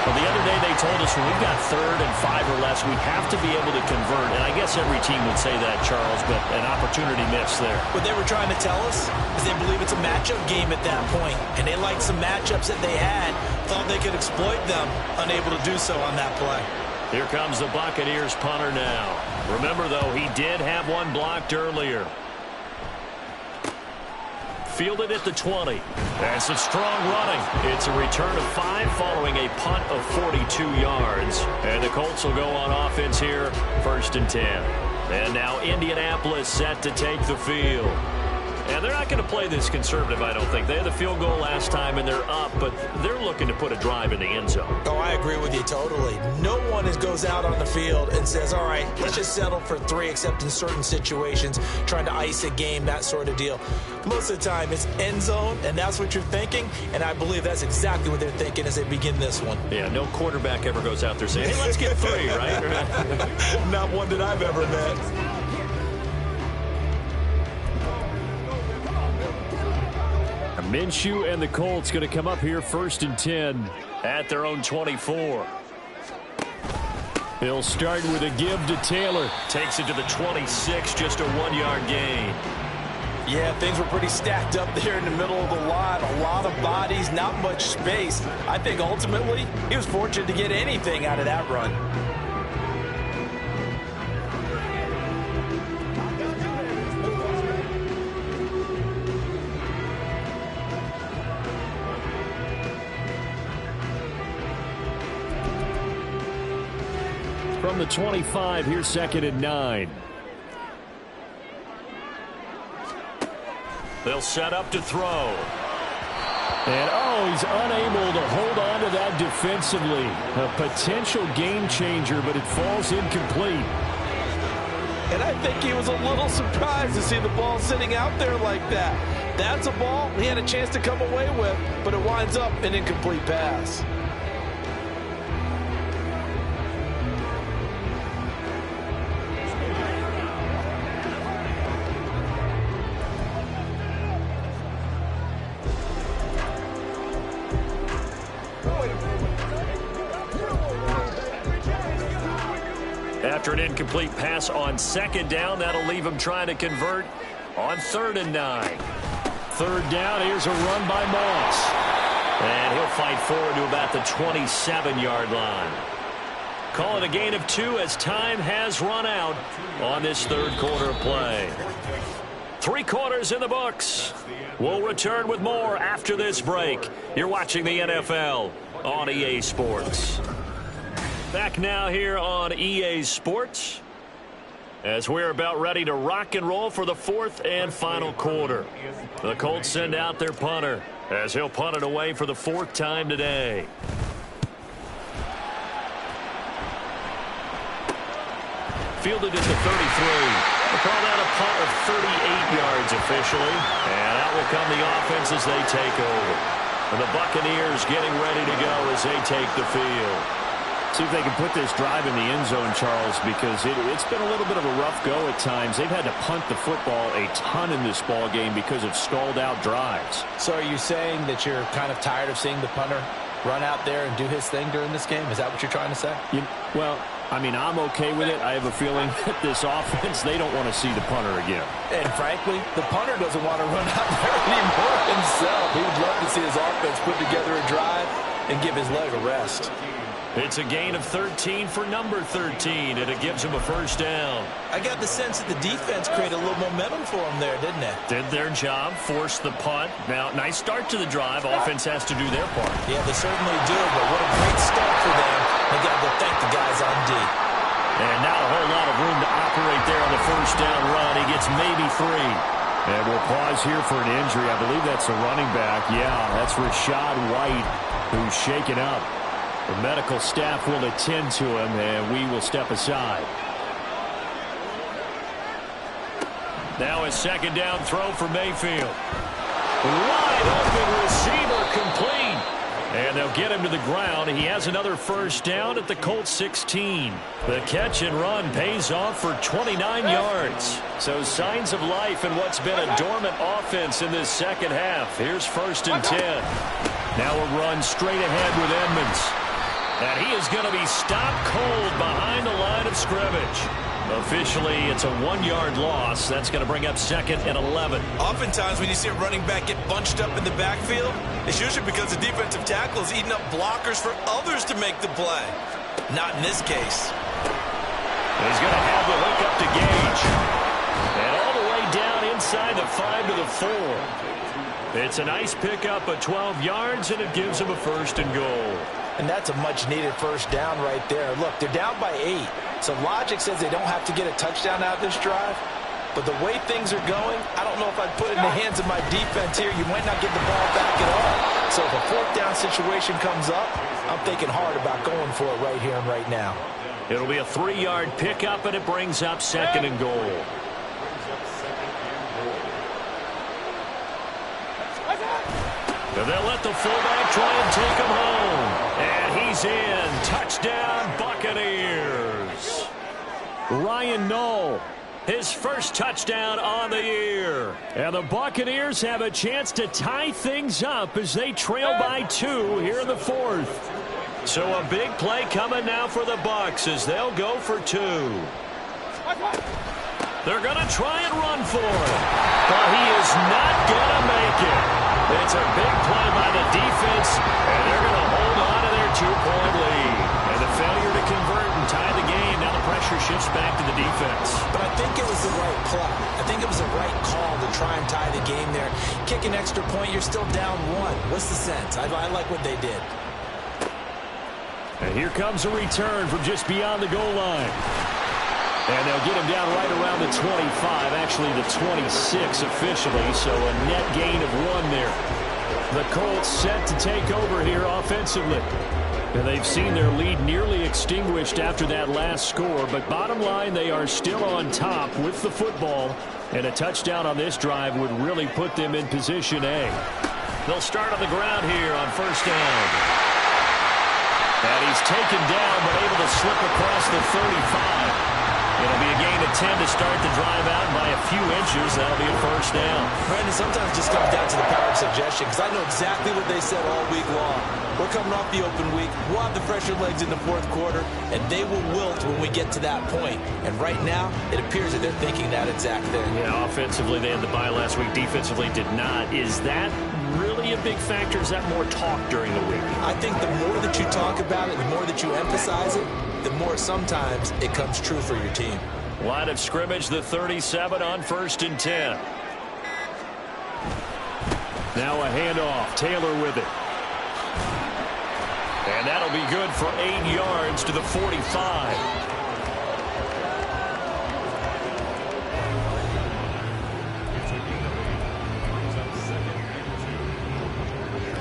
Well, the other day they told us when we've got 3rd and 5 or less, we have to be able to convert. And I guess every team would say that, Charles, but an opportunity missed there.
What they were trying to tell us is they believe it's a matchup game at that point, and they liked some matchups that they had, thought they could exploit them, unable to do so on that play.
Here comes the Buccaneers punter now. Remember, though, he did have one blocked earlier. Fielded at the 20. That's some strong running. It's a return of 5 following a punt of 42 yards. And the Colts will go on offense here, 1st and 10. And now Indianapolis set to take the field. And they're not going to play this conservative, I don't think. They had the field goal last time, and they're up, but they're looking to put a drive in the end zone.
Oh, I agree with you totally. No one goes out on the field and says, all right, let's just settle for 3, except in certain situations, trying to ice a game, that sort of deal. Most of the time, it's end zone, and that's what you're thinking, and I believe that's exactly what they're thinking as they begin this one.
Yeah, no quarterback ever goes out there saying, hey, let's get 3, right?
Not one that I've ever met.
Minshew and the Colts going to come up here 1st and 10 at their own 24. He'll start with a give to Taylor. Takes it to the 26, just a 1-yard gain.
Yeah, things were pretty stacked up there in the middle of the line. A lot of bodies, not much space. I think ultimately he was fortunate to get anything out of that run.
From the 25, here's 2nd and 9. They'll set up to throw. And, he's unable to hold on to that defensively. A potential game changer, but it falls incomplete.
And I think he was a little surprised to see the ball sitting out there like that. That's a ball he had a chance to come away with, but it winds up an incomplete pass.
After an incomplete pass on 2nd down, that'll leave him trying to convert on 3rd and 9. 3rd down, here's a run by Moss. And he'll fight forward to about the 27-yard line. Call it a gain of 2 as time has run out on this 3rd quarter of play. 3 quarters in the books. We'll return with more after this break. You're watching the NFL on EA Sports. Back now here on EA Sports as we're about ready to rock and roll for the 4th and final quarter. The Colts send out their punter as he'll punt it away for the 4th time today. Fielded at the 33. They call that a punt of 38 yards officially. And out will come the offense as they take over. And the Buccaneers getting ready to go as they take the field. See if they can put this drive in the end zone, Charles, because it's been a little bit of a rough go at times. They've had to punt the football a ton in this ball game because of stalled out drives.
So are you saying that you're kind of tired of seeing the punter run out there and do his thing during this game? Is that what you're trying to say?
Well, I mean, I'm okay with it. I have a feeling that this offense, they don't want to see the punter again.
And frankly, the punter doesn't want to run out there anymore himself. He would love to see his offense put together a drive and give his leg a rest.
It's a gain of 13 for number 13, and it gives him a 1st down.
I got the sense that the defense created a little momentum for them there, didn't it?
Did their job, forced the punt. Now, nice start to the drive. Offense has to do their part.
Yeah, they certainly do, but what a great start for them. They got to thank the guys on D.
And not a whole lot of room to to operate there on the first down run. He gets maybe 3. And we'll pause here for an injury. I believe that's a running back. Yeah, that's Rachaad White, who's shaken up. The medical staff will attend to him, and we will step aside. Now a second down throw for Mayfield. Wide open receiver, complete. And they'll get him to the ground. He has another first down at the Colts 16. The catch and run pays off for 29 yards. So signs of life in what's been a dormant offense in this second half. Here's 1st and 10. Now a run straight ahead with Edmonds. And he is going to be stopped cold behind the line of scrimmage. Officially, it's a 1-yard loss. That's going to bring up 2nd and 11.
Oftentimes, when you see a running back get bunched up in the backfield, it's usually because the defensive tackle is eating up blockers for others to make the play. Not in this case.
He's going to have the hook up to Gage. And all the way down inside the 5 to the 4. It's a nice pickup of 12 yards, and it gives him a 1st and goal.
And that's a much-needed first down right there. Look, they're down by 8. So logic says they don't have to get a touchdown out of this drive. But the way things are going, I don't know if I'd put it in the hands of my defense here. You might not get the ball back at all. So if a 4th down situation comes up, I'm thinking hard about going for it right here and right now.
It'll be a 3-yard pickup, and it brings up 2nd and goal. And they'll let the fullback try and take him home. And he's in. Touchdown, Buccaneers. Ryan Nall, his first touchdown on the year. And the Buccaneers have a chance to tie things up as they trail by 2 here in the 4th. So a big play coming now for the Bucs as they'll go for 2. They're going to try and run for it. But he is not going to make it. It's a big play by the defense, and they're going to hold on to their 2-point lead. And the failure to convert and tie the game, now the pressure shifts back to the defense.
But I think it was the right play. I think it was the right call to try and tie the game there. Kick an extra point, you're still down 1. What's the sense? I like what they did.
And here comes a return from just beyond the goal line. And they'll get him down right around the 25, actually the 26 officially, so a net gain of 1 there. The Colts set to take over here offensively. And they've seen their lead nearly extinguished after that last score, but bottom line, they are still on top with the football, and a touchdown on this drive would really put them in position A. They'll start on the ground here on 1st down. And he's taken down, but able to slip across the 35. It'll be a gain of 10 to start the drive out by a few inches. That'll be a 1st down.
Brandon, sometimes it just comes down to the power of suggestion, because I know exactly what they said all week long. We're coming off the open week. We'll have the fresher legs in the 4th quarter, and they will wilt when we get to that point. And right now, it appears that they're thinking that exact thing.
Yeah, offensively, they had the bye last week. Defensively, did not. Is that really a big factor? Is that more talk during the week?
I think the more that you talk about it, the more that you emphasize it, the more sometimes it comes true for your team.
Line of scrimmage, the 37 on 1st and 10. Now a handoff. Taylor with it. And that'll be good for 8 yards to the 45.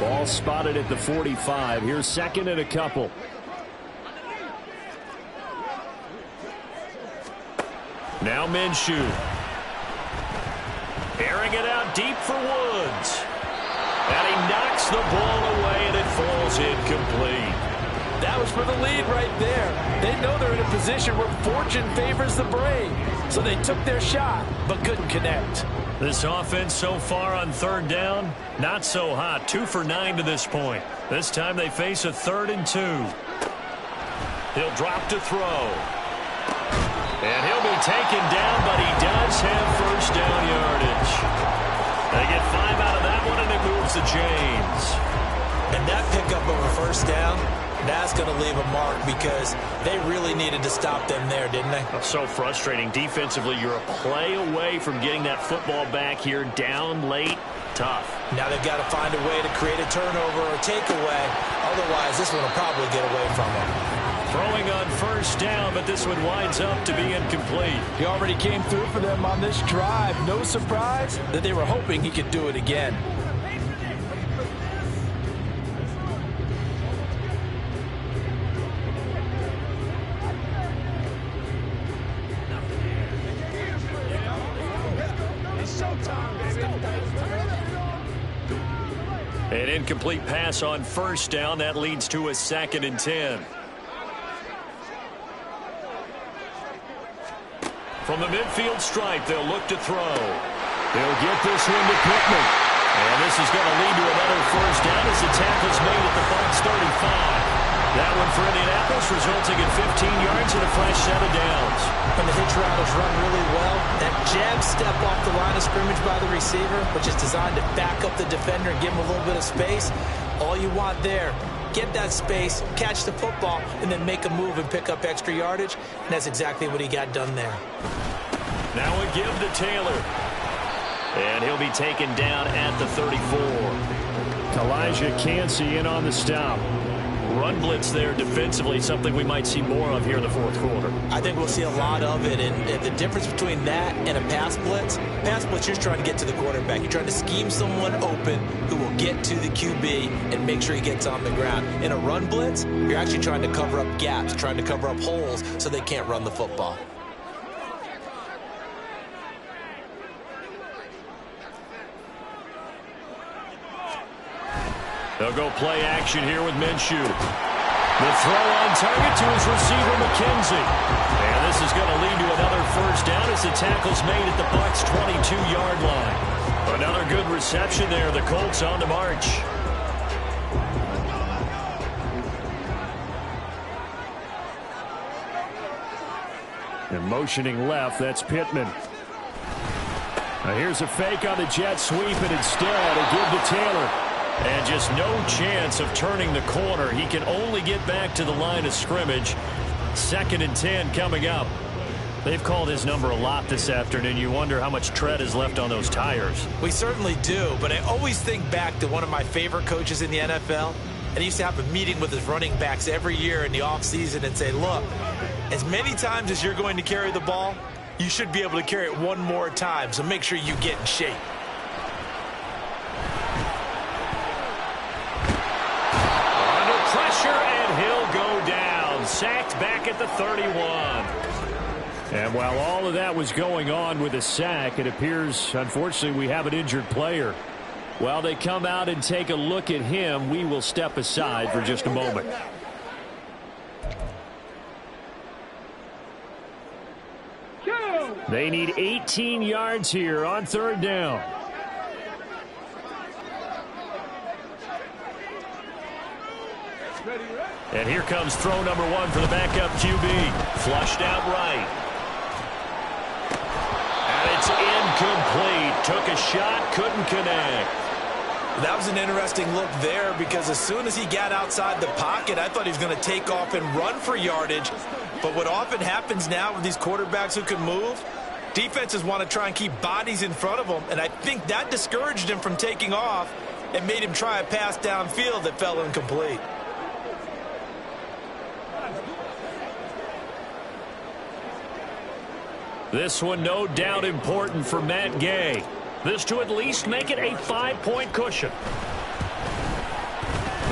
Ball spotted at the 45. Here's 2nd and a couple. Now Minshew. Airing it out deep for Woods. And he knocks the ball away, and it falls incomplete.
That was for the lead right there. They know they're in a position where fortune favors the brave. So they took their shot, but couldn't connect.
This offense so far on 3rd down, not so hot. 2 for 9 to this point. This time they face a 3rd and 2. He'll drop to throw. And he'll be taken down, but he does have 1st down yardage. They get 5 out of that one, and it moves to James.
And that pickup of a 1st down, that's going to leave a mark because they really needed to stop them there, didn't they?
So frustrating. Defensively, you're a play away from getting that football back here down late. Tough.
Now they've got to find a way to create a turnover or takeaway. Otherwise, this one will probably get away from them.
Throwing on first down, but this one winds up to be incomplete.
He already came through for them on this drive. No surprise that they were hoping he could do it again.
An incomplete pass on first down. That leads to a 2nd and 10. From the midfield stripe, they'll look to throw. They'll get this one to Pittman. And this is going to lead to another first down as the tackle's made at the Bucs 35. That one for Indianapolis, resulting in 15 yards and a fresh set of downs.
When the hitch route is run really well, that jab step off the line of scrimmage by the receiver, which is designed to back up the defender and give him a little bit of space, all you want there, get that space, catch the football, and then make a move and pick up extra yardage, and that's exactly what he got done there.
Now a give to Taylor. And he'll be taken down at the 34. Elijah Cansey in on the stop. Run blitz there defensively, something we might see more of here in the fourth quarter.
I think we'll see a lot of it, and the difference between that and a pass blitz, you're just trying to get to the quarterback. You're trying to scheme someone open who will get to the QB and make sure he gets on the ground. In a run blitz, you're actually trying to cover up gaps, trying to cover up holes so they can't run the football.
They'll go play action here with Minshew. The throw on target to his receiver, McKenzie. And this is going to lead to another first down as the tackle's made at the Bucs' 22-yard line. Another good reception there. The Colts on the march. And motioning left, that's Pittman. Now here's a fake on the jet sweep, and instead a give to Taylor. And just no chance of turning the corner. He can only get back to the line of scrimmage. 2nd and 10 coming up. They've called his number a lot this afternoon. You wonder how much tread is left on those tires.
We certainly do, but I always think back to one of my favorite coaches in the NFL. And he used to have a meeting with his running backs every year in the offseason and say, look, as many times as you're going to carry the ball, you should be able to carry it one more time, so make sure you get in shape.
And he'll go down, sacked back at the 31. And while all of that was going on with a sack, it appears, unfortunately, we have an injured player. While they come out and take a look at him, we will step aside for just a moment. They need 18 yards here on 3rd down. And here comes throw number 1 for the backup QB. Flushed out right. And it's incomplete. Took a shot, couldn't connect.
That was an interesting look there because as soon as he got outside the pocket, I thought he was going to take off and run for yardage. But what often happens now with these quarterbacks who can move, defenses want to try and keep bodies in front of them. And I think that discouraged him from taking off and made him try a pass downfield that fell incomplete.
This one no doubt important for Matt Gay. This to at least make it a 5-point cushion.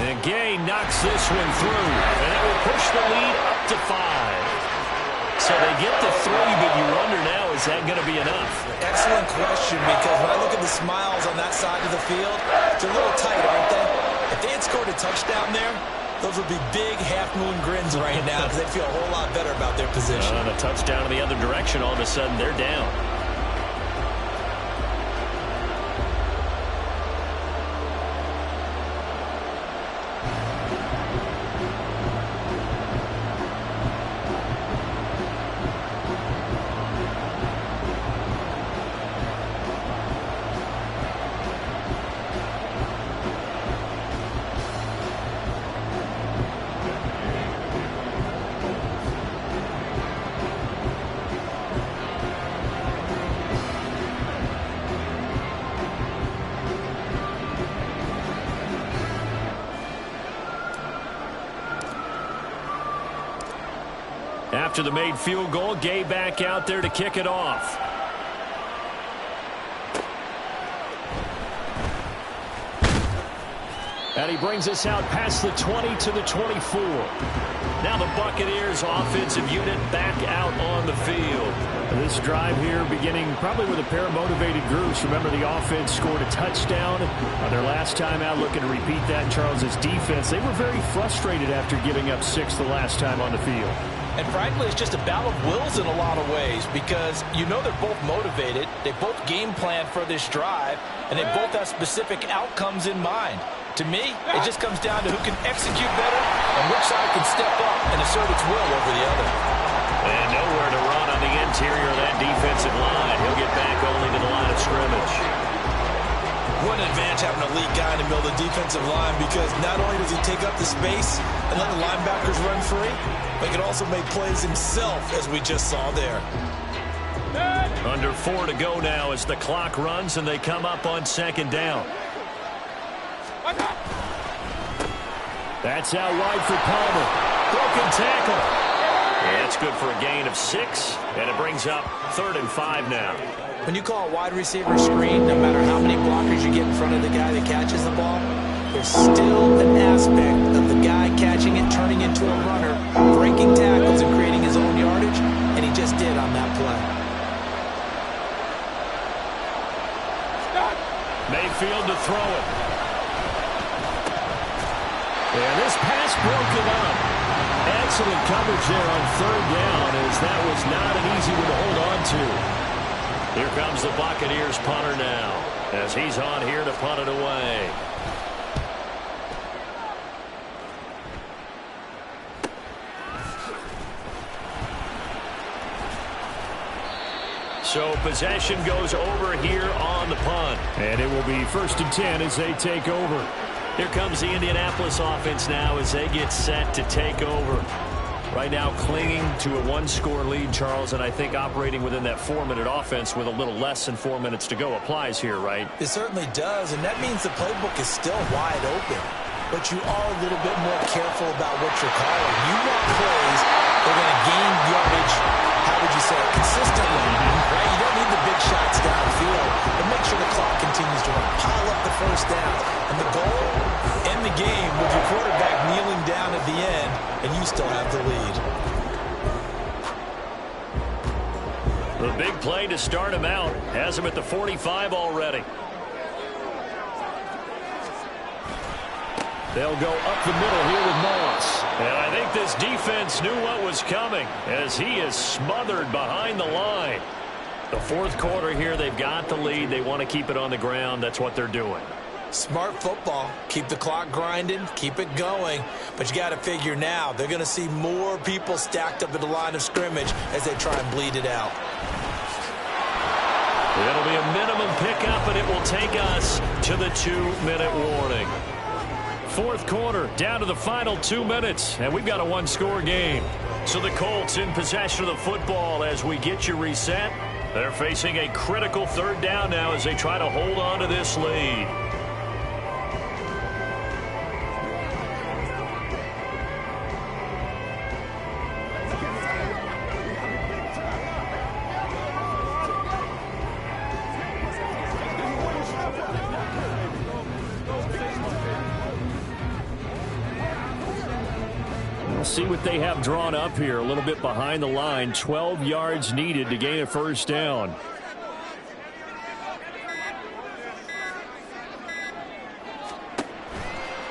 And Gay knocks this one through, and it will push the lead up to 5. So they get the 3, but you wonder now, is that going to be enough?
Excellent question, because when I look at the smiles on that side of the field, it's a little tight, aren't they? If they had scored a touchdown there, those would be big half-moon grins right now because they feel a whole lot better about their position.
And a touchdown in the other direction, all of a sudden they're down. After the made field goal, Gay back out there to kick it off. And he brings us out past the 20 to the 24. Now the Buccaneers offensive unit back out on the field. This drive here beginning probably with a pair of motivated groups. Remember, the offense scored a touchdown on their last time out, looking to repeat that. Charles's defense, they were very frustrated after giving up 6 the last time on the field.
And frankly, it's just a battle of wills in a lot of ways, because you know they're both motivated, they both game plan for this drive, and they both have specific outcomes in mind. To me, it just comes down to who can execute better and which side can step up and assert its will over the other.
And nowhere to run on the interior of that defensive line. He'll get back only to the line of scrimmage.
What an advantage having a lead guy in the middle of the defensive line, because not only does he take up the space and let the linebackers run free, but he can also make plays himself, as we just saw there.
Under 4 to go now as the clock runs and they come up on second down. That's out wide for Palmer. Broken tackle. And that's good for a gain of 6, and it brings up 3rd and 5 now.
When you call a wide receiver screen, no matter how many blockers you get in front of the guy that catches the ball, there's still an aspect of the guy catching it, turning into a runner, breaking tackles and creating his own yardage, and he just did on that play.
Mayfield to throw it. And this pass broken up. Excellent coverage there on 3rd down, as that was not an easy one to hold on to. Here comes the Buccaneers punter now, as he's on here to punt it away. So possession goes over here on the punt. And it will be 1st and 10 as they take over. Here comes the Indianapolis offense now as they get set to take over. Right now clinging to a 1-score lead, Charles, and I think operating within that 4-minute offense with a little less than 4 minutes to go applies here, right?
It certainly does, and that means the playbook is still wide open. But you are a little bit more careful about what you're calling. You want plays that are going to gain yardage, how would you say it, consistently, right? You don't need the big shots downfield, but make sure the clock continues to run. Pile up the 1st down. And the goal, end the game with your quarterback kneeling down at the end, and you still have the lead.
The big play to start him out has him at the 45 already. They'll go up the middle here with Moss. And I think this defense knew what was coming, as he is smothered behind the line. The 4th quarter here, they've got the lead. They want to keep it on the ground. That's what they're doing.
Smart football. Keep the clock grinding. Keep it going. But you got to figure now, they're going to see more people stacked up at the line of scrimmage as they try and bleed it out.
It'll be a minimum pickup, and it will take us to the 2-minute warning. 4th quarter, down to the final 2 minutes, and we've got a 1-score game. So the Colts in possession of the football as we get you reset. They're facing a critical 3rd down now as they try to hold on to this lead. See what they have drawn up here. A little bit behind the line. 12 yards needed to gain a 1st down.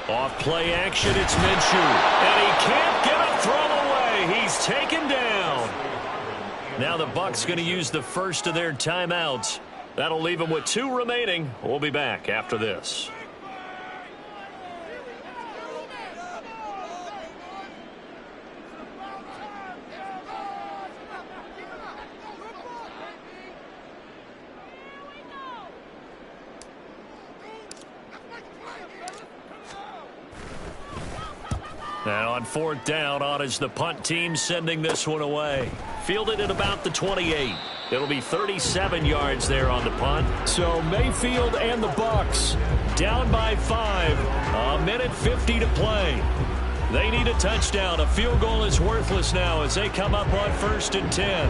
Off play action, it's Minshew. And he can't get a throw away. He's taken down. Now the Bucs going to use the first of their timeouts. That'll leave them with 2 remaining. We'll be back after this. Now on 4th down, on is the punt team sending this one away. Fielded at about the 28. It'll be 37 yards there on the punt. So Mayfield and the Bucs down by 5. 1:50 to play. They need a touchdown. A field goal is worthless now as they come up on 1st and 10.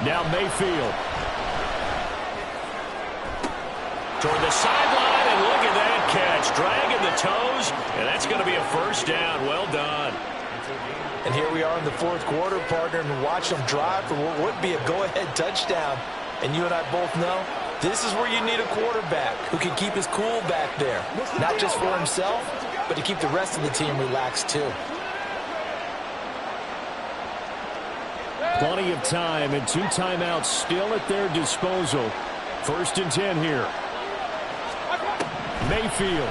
Now Mayfield. Toward the sideline, and look at that catch. Dragging the toes, and that's going to be a 1st down. Well done.
And here we are in the 4th quarter, partner, and watch them drive for what would be a go-ahead touchdown. And you and I both know this is where you need a quarterback who can keep his cool back there. Not just for himself, but to keep the rest of the team relaxed too.
Plenty of time and 2 timeouts still at their disposal. 1st and 10 here. Mayfield.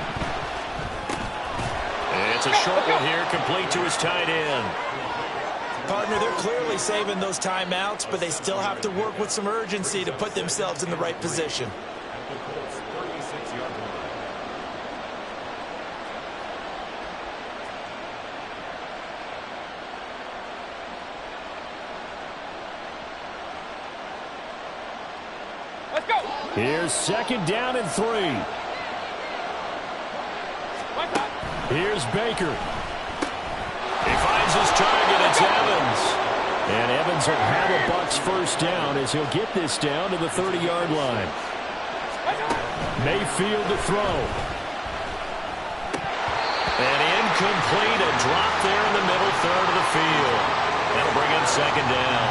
And it's a short one here, complete to his tight end.
Partner, they're clearly saving those timeouts, but they still have to work with some urgency to put themselves in the right position.
Here's 2nd down and 3. Here's Baker. He finds his target. It's Evans. And Evans will have a Bucs 1st down as he'll get this down to the 30-yard line. Mayfield to throw. And incomplete. A drop there in the middle third of the field. That'll bring him 2nd down.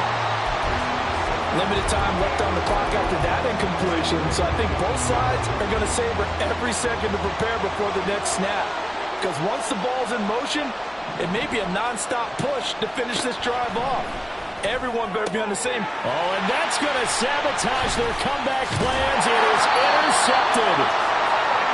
Limited time left on the clock after that incompletion, so I think both sides are going to savor every second to prepare before the next snap. Because once the ball's in motion, it may be a non-stop push to finish this drive off. Everyone better be on the same.
Oh, and that's going to sabotage their comeback plans. It is intercepted.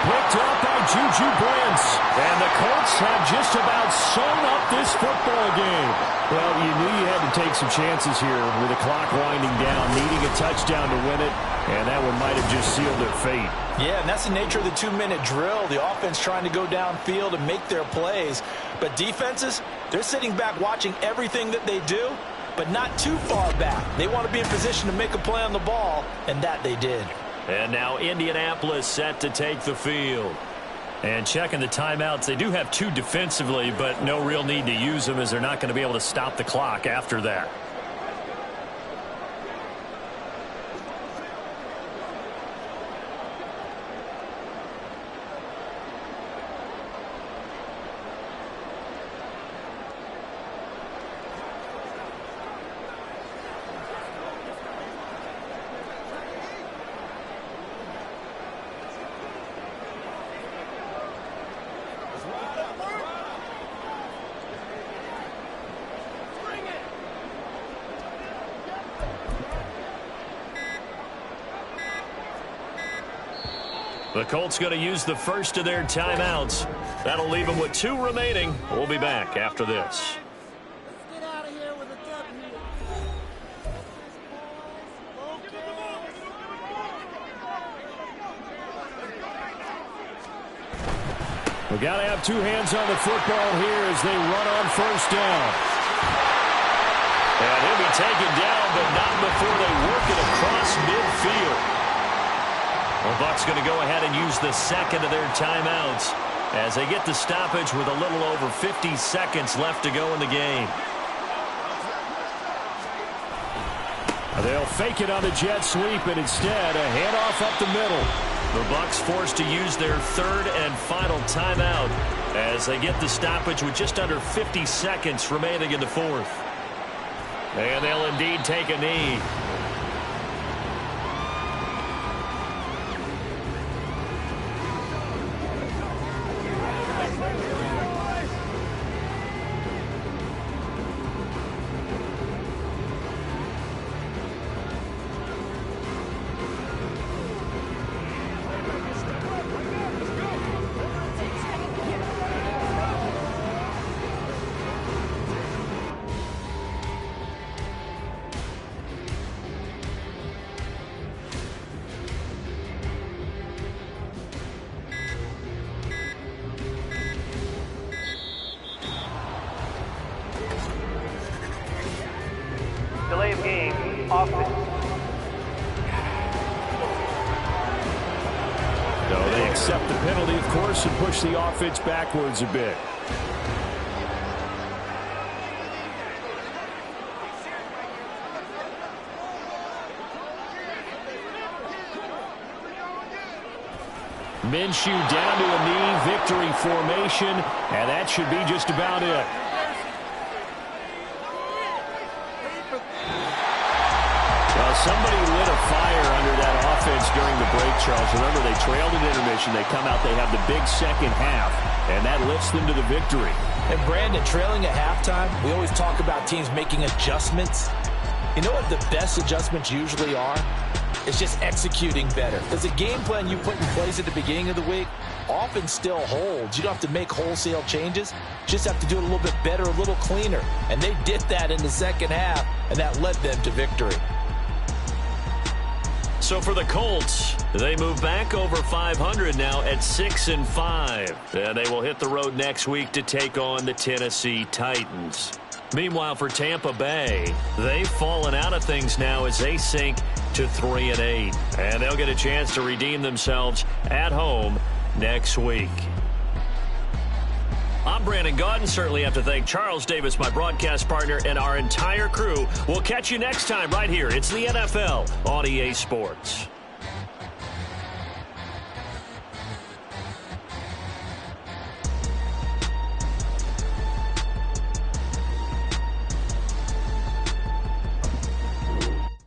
Picked up by Juju Brents. And the Colts have just about sewn up this football game. Well, you knew you had to take some chances here with the clock winding down, needing a touchdown to win it, and that one might have just sealed their fate.
Yeah, and that's the nature of the 2-minute drill. The offense trying to go downfield and make their plays. But defenses, they're sitting back watching everything that they do, but not too far back. They want to be in position to make a play on the ball, and that they did.
And now Indianapolis set to take the field. And checking the timeouts, they do have 2 defensively, but no real need to use them as they're not going to be able to stop the clock after that. The Colts going to use the first of their timeouts. That'll leave them with 2 remaining. We'll be back after this.
Get out of here with a W.
We got to have 2 hands on the football here as they run on 1st down. And he'll be taken down, but not before they work it across midfield. The Bucs going to go ahead and use the 2nd of their timeouts as they get the stoppage with a little over 50 seconds left to go in the game. They'll fake it on the jet sweep, and instead a handoff up the middle. The Bucs forced to use their 3rd and final timeout as they get the stoppage with just under 50 seconds remaining in the 4th. And they'll indeed take a knee.
offense.
So they accept the penalty, of course, and push the offense backwards a bit. Minshew down to a knee, victory formation, and that should be just about it. Well, somebody lit a fire under that offense during the break, Charles. Remember, they trailed at intermission. They come out, they have the big second half, and that lifts them to the victory.
And Brandon, trailing at halftime, we always talk about teams making adjustments. You know what the best adjustments usually are? It's just executing better. Because the game plan you put in place at the beginning of the week often still holds. You don't have to make wholesale changes. You just have to do it a little bit better, a little cleaner. And they did that in the second half, and that led them to victory.
So for the Colts, they move back over 500 now at 6-5. And they will hit the road next week to take on the Tennessee Titans. Meanwhile, for Tampa Bay, they've fallen out of things now as they sink to 3-8. And they'll get a chance to redeem themselves at home next week. I'm Brandon Gaudin. Certainly have to thank Charles Davis, my broadcast partner, and our entire crew. We'll catch you next time right here. It's the NFL on EA Sports.